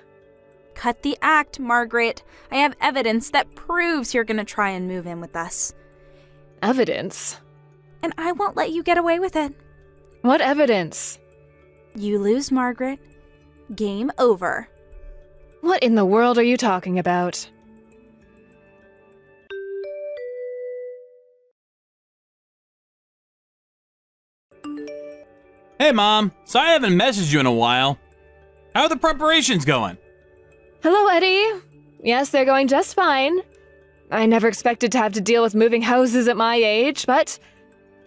Cut the act, Margaret. I have evidence that proves you're gonna try and move in with us. Evidence? and I won't let you get away with it. What evidence? You lose, Margaret. Game over. What in the world are you talking about? Hey, Mom. Sorry I haven't messaged you in a while. How are the preparations going? Hello, Eddie. Yes, they're going just fine. I never expected to have to deal with moving houses at my age, but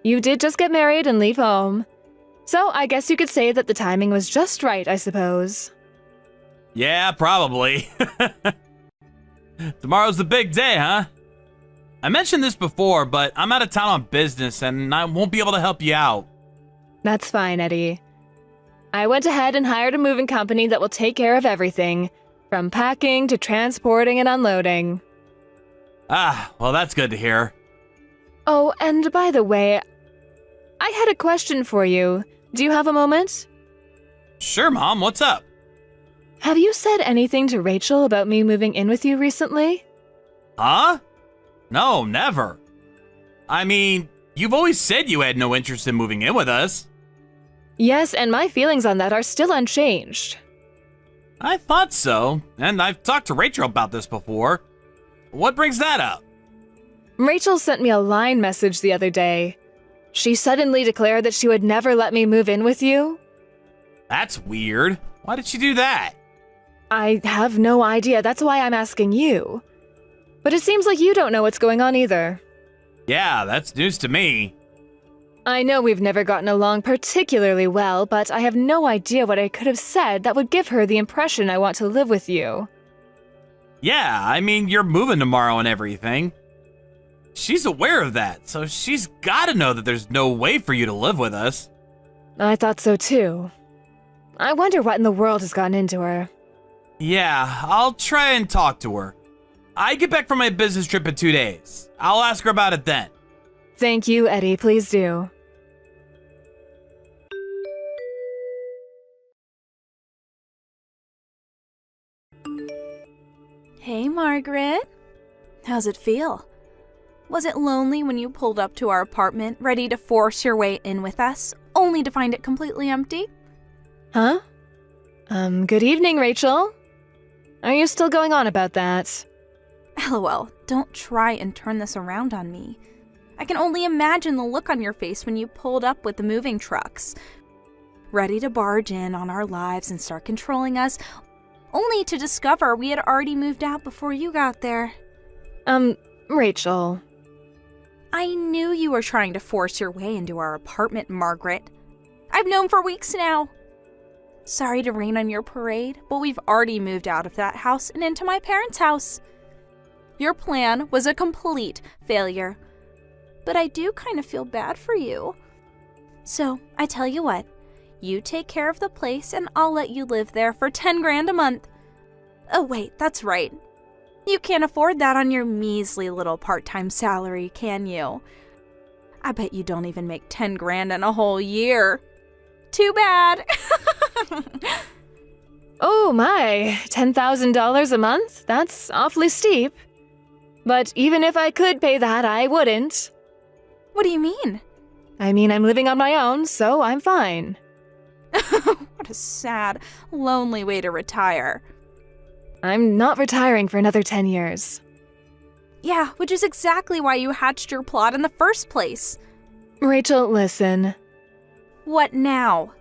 you did just get married and leave home. So I guess you could say that the timing was just right, I suppose. Yeah, probably. Tomorrow's the big day, huh? I mentioned this before, but I'm out of town on business and I won't be able to help you out. That's fine, Eddie. I went ahead and hired a moving company that will take care of everything, from packing to transporting and unloading. Ah, well, that's good to hear. Oh, and by the way, I had a question for you. Do you have a moment? Sure, Mom, what's up? Have you said anything to Rachel about me moving in with you recently? Huh? No, never. I mean, you've always said you had no interest in moving in with us. Yes, and my feelings on that are still unchanged. I thought so, and I've talked to Rachel about this before. What brings that up? Rachel sent me a line message the other day. She suddenly declared that she would never let me move in with you. That's weird. Why did she do that? I have no idea. That's why I'm asking you. But it seems like you don't know what's going on either. Yeah, that's news to me. I know we've never gotten along particularly well, but I have no idea what I could have said that would give her the impression I want to live with you. Yeah, I mean, you're moving tomorrow and everything. She's aware of that, so she's gotta know that there's no way for you to live with us. I thought so too. I wonder what in the world has gotten into her. Yeah, I'll try and talk to her. I get back from my business trip in 2 days. I'll ask her about it then. Thank you, Eddie. Please do. Hey, Margaret. How's it feel? Was it lonely when you pulled up to our apartment, ready to force your way in with us, only to find it completely empty? Huh? Good evening, Rachel. Are you still going on about that? LOL, don't try and turn this around on me. I can only imagine the look on your face when you pulled up with the moving trucks, ready to barge in on our lives and start controlling us, only to discover we had already moved out before you got there. Rachel. I knew you were trying to force your way into our apartment, Margaret. I've known for weeks now. Sorry to rain on your parade, but we've already moved out of that house and into my parents' house. Your plan was a complete failure, but I do kind of feel bad for you. So, I tell you what, you take care of the place and I'll let you live there for 10 grand a month. Oh wait, that's right. You can't afford that on your measly little part-time salary, can you? I bet you don't even make 10 grand in a whole year. Too bad. Oh my, $10,000 a month? That's awfully steep. But even if I could pay that, I wouldn't. What do you mean? I mean, I'm living on my own, so I'm fine. What a sad, lonely way to retire. I'm not retiring for another 10 years. Yeah, which is exactly why you hatched your plot in the first place. Rachel, listen. What now?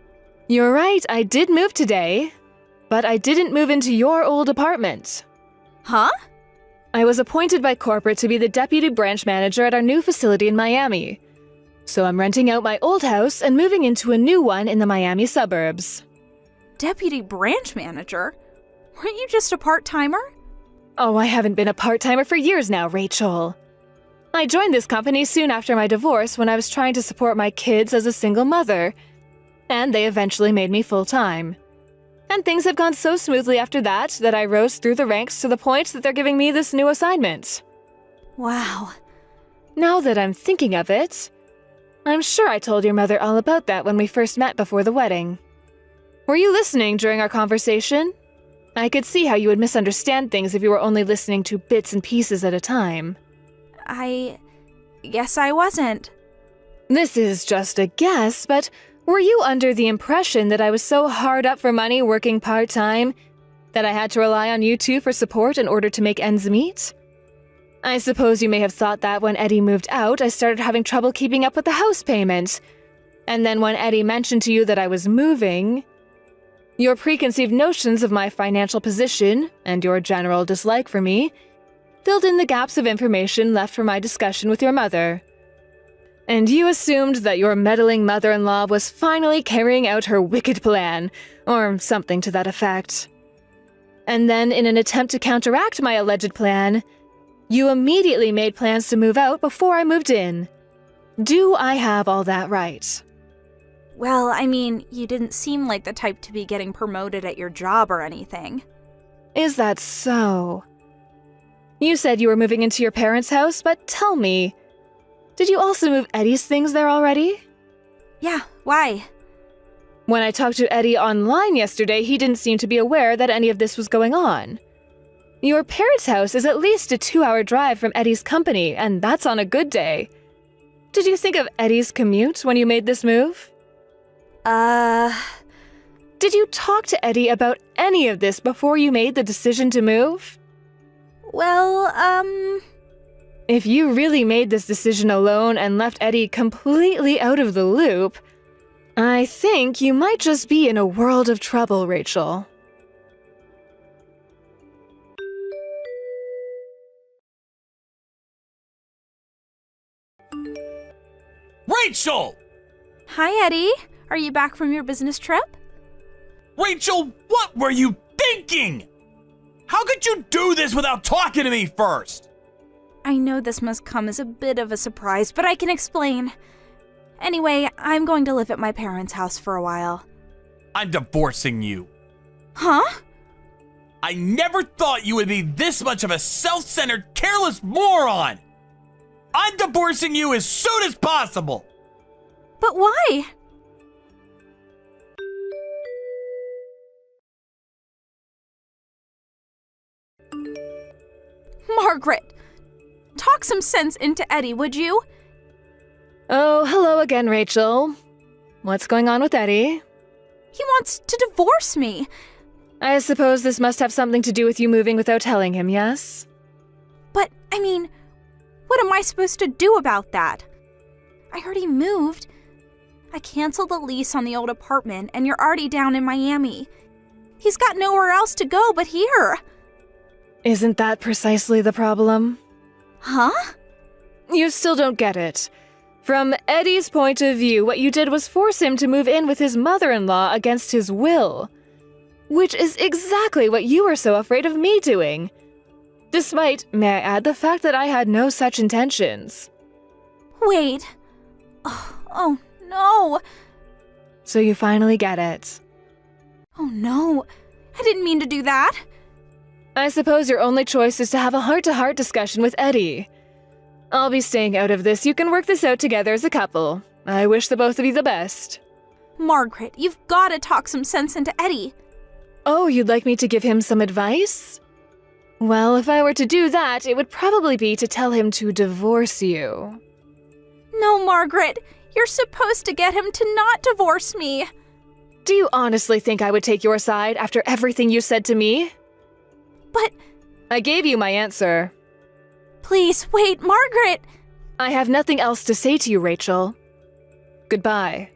You're right, I did move today, but I didn't move into your old apartment. Huh? I was appointed by corporate to be the deputy branch manager at our new facility in Miami. So I'm renting out my old house and moving into a new one in the Miami suburbs. Deputy branch manager? Weren't you just a part-timer? Oh, I haven't been a part-timer for years now, Rachel. I joined this company soon after my divorce when I was trying to support my kids as a single mother, and they eventually made me full-time. And things have gone so smoothly after that I rose through the ranks to the point that they're giving me this new assignment. Wow. Now that I'm thinking of it, I'm sure I told your mother all about that when we first met before the wedding. Were you listening during our conversation? I could see how you would misunderstand things if you were only listening to bits and pieces at a time. I guess I wasn't. This is just a guess, but were you under the impression that I was so hard up for money working part-time that I had to rely on you two for support in order to make ends meet? I suppose you may have thought that when Eddie moved out, I started having trouble keeping up with the house payment. And then when Eddie mentioned to you that I was moving, your preconceived notions of my financial position and your general dislike for me filled in the gaps of information left for my discussion with your mother. And you assumed that your meddling mother-in-law was finally carrying out her wicked plan, or something to that effect. And then, in an attempt to counteract my alleged plan, you immediately made plans to move out before I moved in. Do I have all that right? Well, I mean, you didn't seem like the type to be getting promoted at your job or anything. Is that so? You said you were moving into your parents' house, but tell me, did you also move Eddie's things there already? Yeah, why? When I talked to Eddie online yesterday, he didn't seem to be aware that any of this was going on. Your parents' house is at least a 2-hour drive from Eddie's company, and that's on a good day. Did you think of Eddie's commute when you made this move? Did you talk to Eddie about any of this before you made the decision to move? Well, If you really made this decision alone and left Eddie completely out of the loop, I think you might just be in a world of trouble, Rachel. Rachel! Hi, Eddie. Are you back from your business trip? Rachel, what were you thinking? How could you do this without talking to me first? I know this must come as a bit of a surprise, but I can explain. Anyway, I'm going to live at my parents' house for a while. I'm divorcing you. Huh? I never thought you would be this much of a self-centered, careless moron. I'm divorcing you as soon as possible. But why? Margaret, talk some sense into Eddie, would you? Oh, hello again, Rachel. What's going on with Eddie? He wants to divorce me. I suppose this must have something to do with you moving without telling him, yes? But, I mean, what am I supposed to do about that? I already moved. I canceled the lease on the old apartment, and you're already down in Miami. He's got nowhere else to go but here. Isn't that precisely the problem? Huh? You still don't get it. From Eddie's point of view, what you did was force him to move in with his mother-in-law against his will. Which is exactly what you were so afraid of me doing. Despite, may I add, the fact that I had no such intentions. Wait. Oh no. So you finally get it. Oh no. I didn't mean to do that. I suppose your only choice is to have a heart-to-heart discussion with Eddie. I'll be staying out of this. You can work this out together as a couple. I wish the both of you the best. Margaret, you've got to talk some sense into Eddie. Oh, you'd like me to give him some advice? Well, if I were to do that, it would probably be to tell him to divorce you. No, Margaret. You're supposed to get him to not divorce me. Do you honestly think I would take your side after everything you said to me? But... I gave you my answer. Please, wait, Margaret! I have nothing else to say to you, Rachel. Goodbye.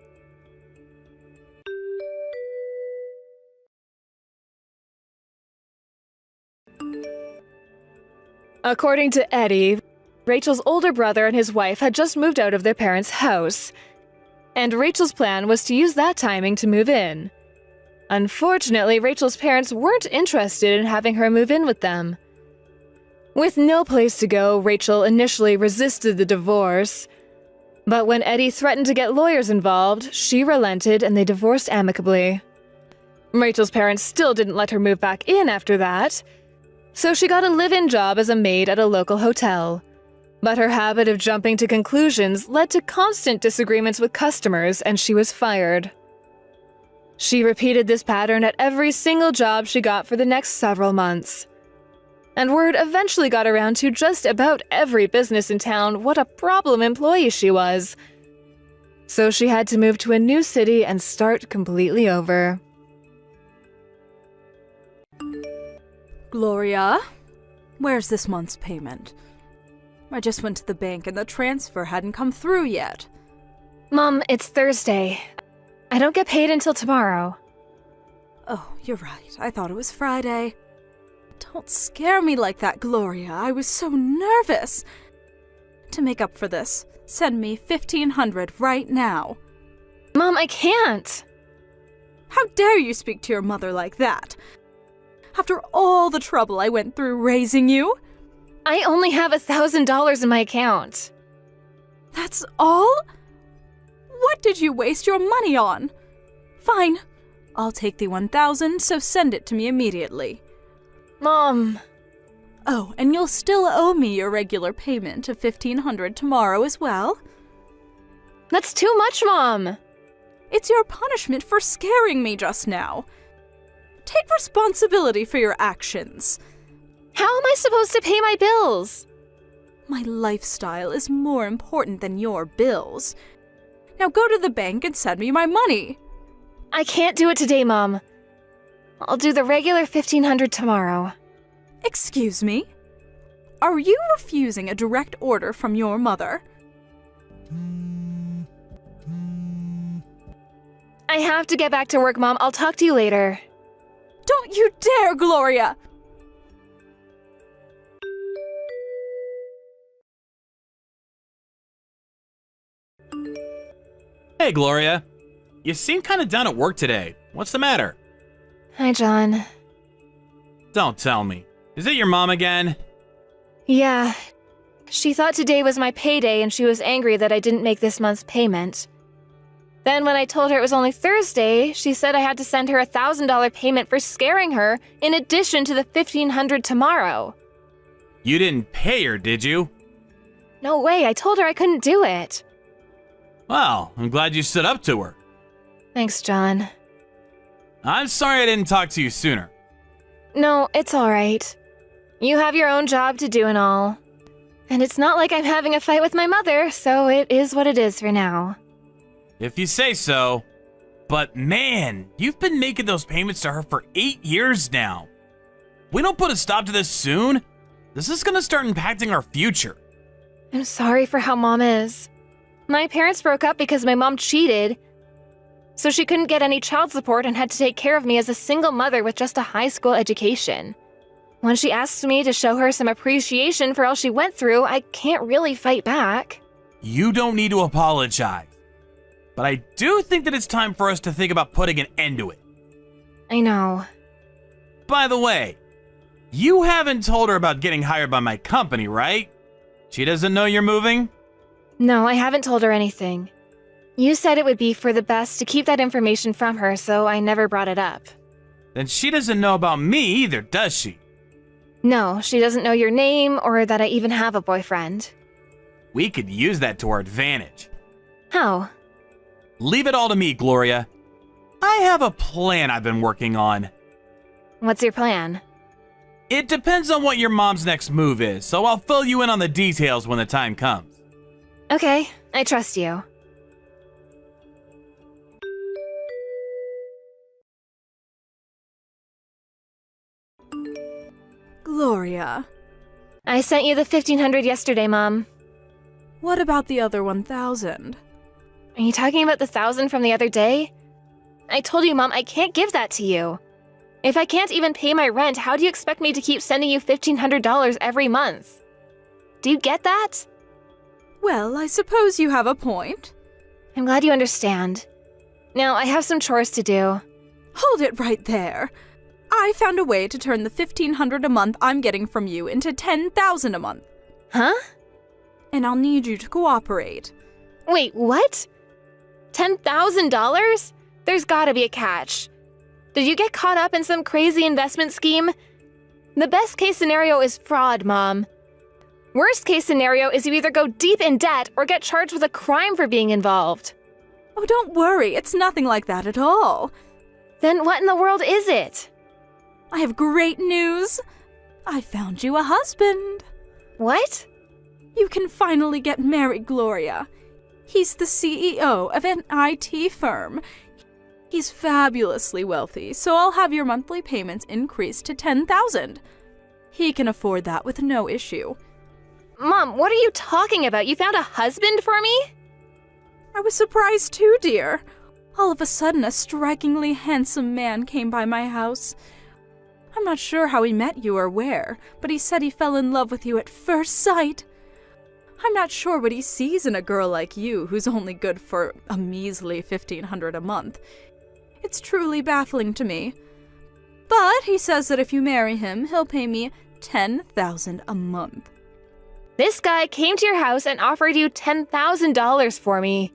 According to Eddie, Rachel's older brother and his wife had just moved out of their parents' house, and Rachel's plan was to use that timing to move in. Unfortunately, Rachel's parents weren't interested in having her move in with them. With no place to go, Rachel initially resisted the divorce, but when Eddie threatened to get lawyers involved, she relented and they divorced amicably. Rachel's parents still didn't let her move back in after that, so she got a live-in job as a maid at a local hotel. But her habit of jumping to conclusions led to constant disagreements with customers, and she was fired. She repeated this pattern at every single job she got for the next several months. And word eventually got around to just about every business in town what a problem employee she was. So she had to move to a new city and start completely over. Gloria, where's this month's payment? I just went to the bank and the transfer hadn't come through yet. Mom, it's Thursday. I don't get paid until tomorrow. Oh, you're right. I thought it was Friday. Don't scare me like that, Gloria. I was so nervous. To make up for this, send me $1,500 right now. Mom, I can't. How dare you speak to your mother like that? After all the trouble I went through raising you? I only have $1,000 in my account. That's all? What did you waste your money on? Fine. I'll take the $1,000, so send it to me immediately. Mom. Oh, and you'll still owe me your regular payment of $1,500 tomorrow as well. That's too much, Mom. It's your punishment for scaring me just now. Take responsibility for your actions. How am I supposed to pay my bills? My lifestyle is more important than your bills. Now go to the bank and send me my money. I can't do it today, Mom. I'll do the regular $1,500 tomorrow. Excuse me? Are you refusing a direct order from your mother? I have to get back to work, Mom. I'll talk to you later. Don't you dare, Gloria! Hey, Gloria. You seem kind of down at work today. What's the matter? Hi, John. Don't tell me. Is it your mom again? Yeah. She thought today was my payday and she was angry that I didn't make this month's payment. Then when I told her it was only Thursday, she said I had to send her a $1,000 payment for scaring her in addition to the $1,500 tomorrow. You didn't pay her, did you? No way, I told her I couldn't do it. Well, I'm glad you stood up to her. Thanks, John. I'm sorry I didn't talk to you sooner. No, it's all right. You have your own job to do and all. And it's not like I'm having a fight with my mother, so it is what it is for now. If you say so. But man, you've been making those payments to her for 8 years now. We don't put a stop to this soon, this is gonna start impacting our future. I'm sorry for how Mom is. My parents broke up because my mom cheated, so she couldn't get any child support and had to take care of me as a single mother with just a high school education. When she asked me to show her some appreciation for all she went through, I can't really fight back. You don't need to apologize. But I do think that it's time for us to think about putting an end to it. I know. By the way, you haven't told her about getting hired by my company, right? She doesn't know you're moving? No, I haven't told her anything. You said it would be for the best to keep that information from her, so I never brought it up. Then she doesn't know about me either, does she? No, she doesn't know your name or that I even have a boyfriend. We could use that to our advantage. How? Leave it all to me, Gloria. I have a plan I've been working on. What's your plan? It depends on what your mom's next move is, so I'll fill you in on the details when the time comes. Okay, I trust you. Gloria, I sent you the $1,500 yesterday, Mom. what about the other 1,000? Are you talking about the 1,000 from the other day? I told you, Mom, I can't give that to you. If I can't even pay my rent, how do you expect me to keep sending you $1,500 every month? Do you get that? Well, I suppose you have a point. I'm glad you understand. Now, I have some chores to do. Hold it right there. I found a way to turn the $1,500 a month I'm getting from you into $10,000 a month. Huh? And I'll need you to cooperate. Wait, what? $10,000? There's gotta be a catch. Did you get caught up in some crazy investment scheme? The best case scenario is fraud, Mom. Worst case scenario is you either go deep in debt or get charged with a crime for being involved. Oh, don't worry. It's nothing like that at all. Then what in the world is it? I have great news. I found you a husband. What? You can finally get married, Gloria. He's the CEO of an IT firm. He's fabulously wealthy, so I'll have your monthly payments increased to $10,000. He can afford that with no issue. Mom, what are you talking about? You found a husband for me? I was surprised too, dear. All of a sudden, a strikingly handsome man came by my house. I'm not sure how he met you or where, but he said he fell in love with you at first sight. I'm not sure what he sees in a girl like you who's only good for a measly $1,500 a month. It's truly baffling to me. But he says that if you marry him, he'll pay me $10,000 a month. This guy came to your house and offered you $10,000 for me.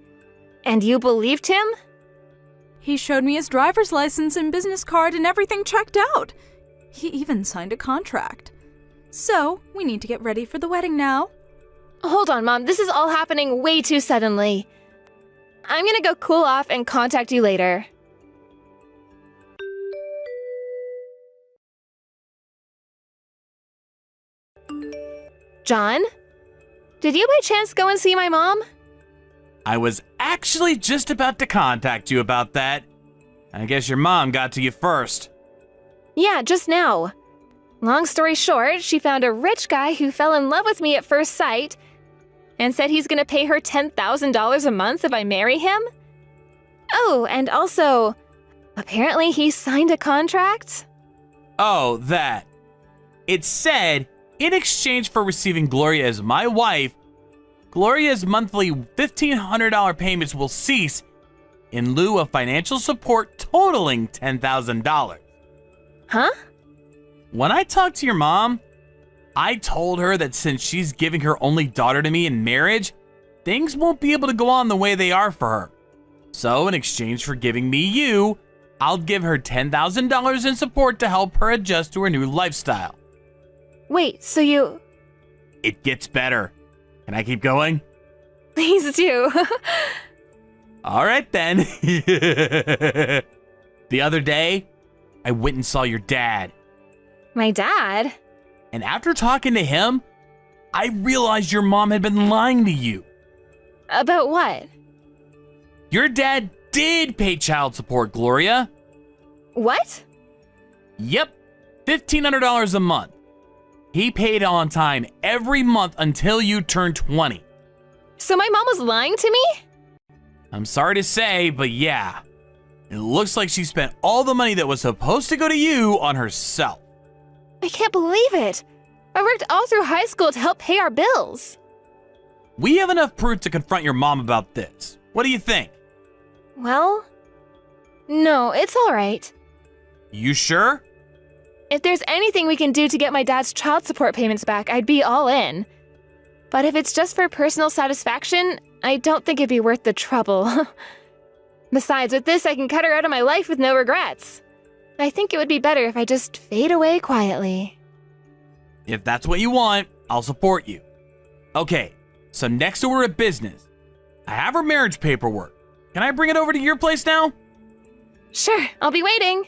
And you believed him? He showed me his driver's license and business card and everything checked out. He even signed a contract. So, we need to get ready for the wedding now. Hold on, Mom. This is all happening way too suddenly. I'm gonna go cool off and contact you later. John? Did you by chance go and see my mom? I was actually just about to contact you about that. I guess your mom got to you first. Yeah, just now. Long story short, she found a rich guy who fell in love with me at first sight and said he's gonna pay her $10,000 a month if I marry him. Oh, and also, apparently he signed a contract? Oh, that. It said, in exchange for receiving Gloria as my wife, Gloria's monthly $1,500 payments will cease in lieu of financial support totaling $10,000. Huh? When I talked to your mom, I told her that since she's giving her only daughter to me in marriage, things won't be able to go on the way they are for her. So in exchange for giving me you, I'll give her $10,000 in support to help her adjust to her new lifestyle. Wait, so you... It gets better. Can I keep going? Please do. All right then. The other day, I went and saw your dad. My dad? And after talking to him, I realized your mom had been lying to you. About what? Your dad did pay child support, Gloria. What? Yep, $1,500 a month. He paid on time every month until you turned 20. So my mom was lying to me? I'm sorry to say, but yeah. It looks like she spent all the money that was supposed to go to you on herself. I can't believe it. I worked all through high school to help pay our bills. We have enough proof to confront your mom about this. What do you think? Well, no, it's all right. You sure? If there's anything we can do to get my dad's child support payments back, I'd be all in. But if it's just for personal satisfaction, I don't think it'd be worth the trouble. Besides, with this, I can cut her out of my life with no regrets. I think it would be better if I just fade away quietly. If that's what you want, I'll support you. Okay, so next order of business. I have her marriage paperwork. Can I bring it over to your place now? Sure, I'll be waiting.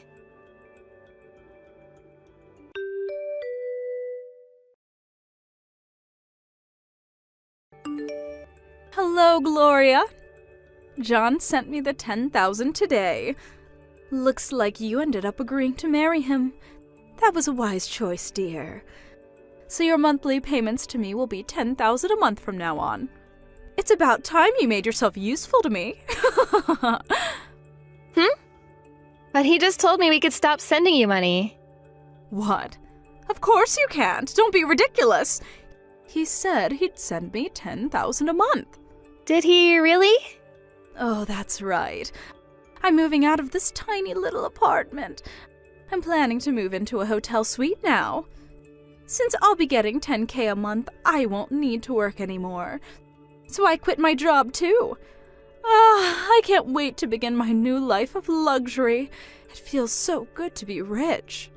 Hello, Gloria. John sent me the $10,000 today. Looks like you ended up agreeing to marry him. That was a wise choice, dear. So your monthly payments to me will be $10,000 a month from now on. It's about time you made yourself useful to me. But he just told me we could stop sending you money. What? Of course you can't. Don't be ridiculous. He said he'd send me $10,000 a month. Did he really? Oh, that's right. I'm moving out of this tiny little apartment. I'm planning to move into a hotel suite now. Since I'll be getting $10,000 a month, I won't need to work anymore. So I quit my job too. I can't wait to begin my new life of luxury. It feels so good to be rich.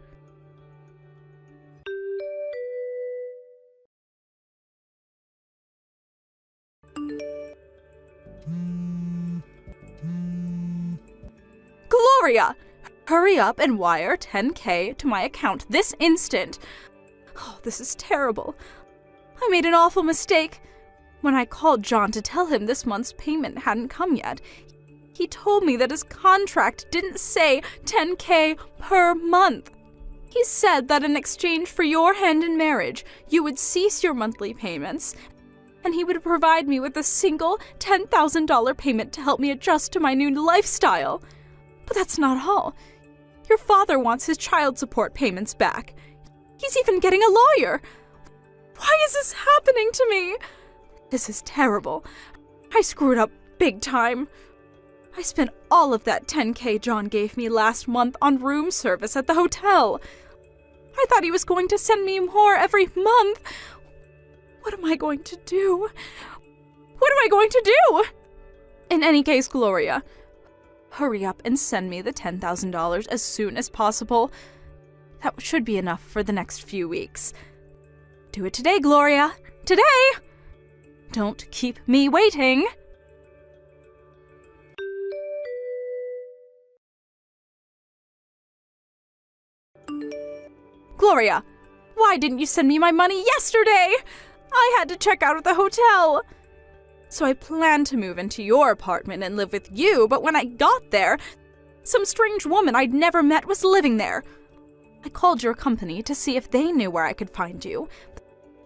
Gloria! Hurry up and wire $10,000 to my account this instant. Oh, this is terrible. I made an awful mistake. When I called John to tell him this month's payment hadn't come yet, he told me that his contract didn't say $10,000 per month. He said that in exchange for your hand in marriage, you would cease your monthly payments, and he would provide me with a single $10,000 payment to help me adjust to my new lifestyle. But that's not all. Your father wants his child support payments back. He's even getting a lawyer. Why is this happening to me? This is terrible. I screwed up big time. I spent all of that $10,000 John gave me last month on room service at the hotel. I thought he was going to send me more every month. What am I going to do? What am I going to do? In any case, Gloria, hurry up and send me the $10,000 as soon as possible. That should be enough for the next few weeks. Do it today, Gloria. Today! Don't keep me waiting. Gloria, why didn't you send me my money yesterday? I had to check out of the hotel. So I planned to move into your apartment and live with you, but when I got there, some strange woman I'd never met was living there. I called your company to see if they knew where I could find you.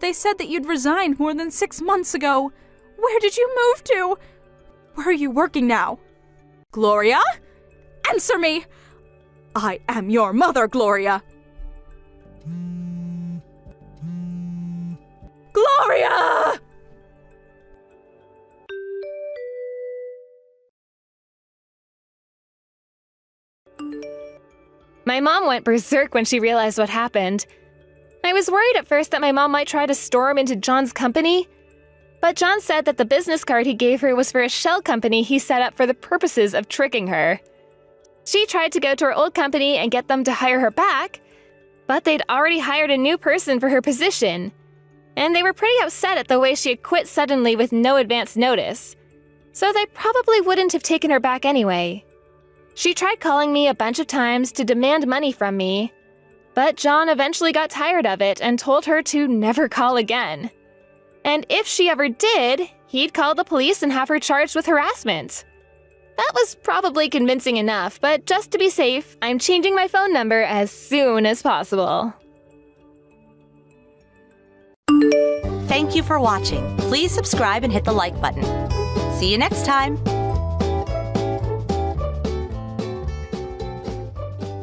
They said that you'd resigned more than 6 months ago. Where did you move to? Where are you working now? Gloria? Answer me! I am your mother, Gloria! Gloria! My mom went berserk when she realized what happened. I was worried at first that my mom might try to storm into John's company, but John said that the business card he gave her was for a shell company he set up for the purposes of tricking her. She tried to go to her old company and get them to hire her back, but they'd already hired a new person for her position, and they were pretty upset at the way she had quit suddenly with no advance notice, so they probably wouldn't have taken her back anyway. She tried calling me a bunch of times to demand money from me, but John eventually got tired of it and told her to never call again. And if she ever did, he'd call the police and have her charged with harassment. That was probably convincing enough, but just to be safe, I'm changing my phone number as soon as possible. Thank you for watching. Please subscribe and hit the like button. See you next time.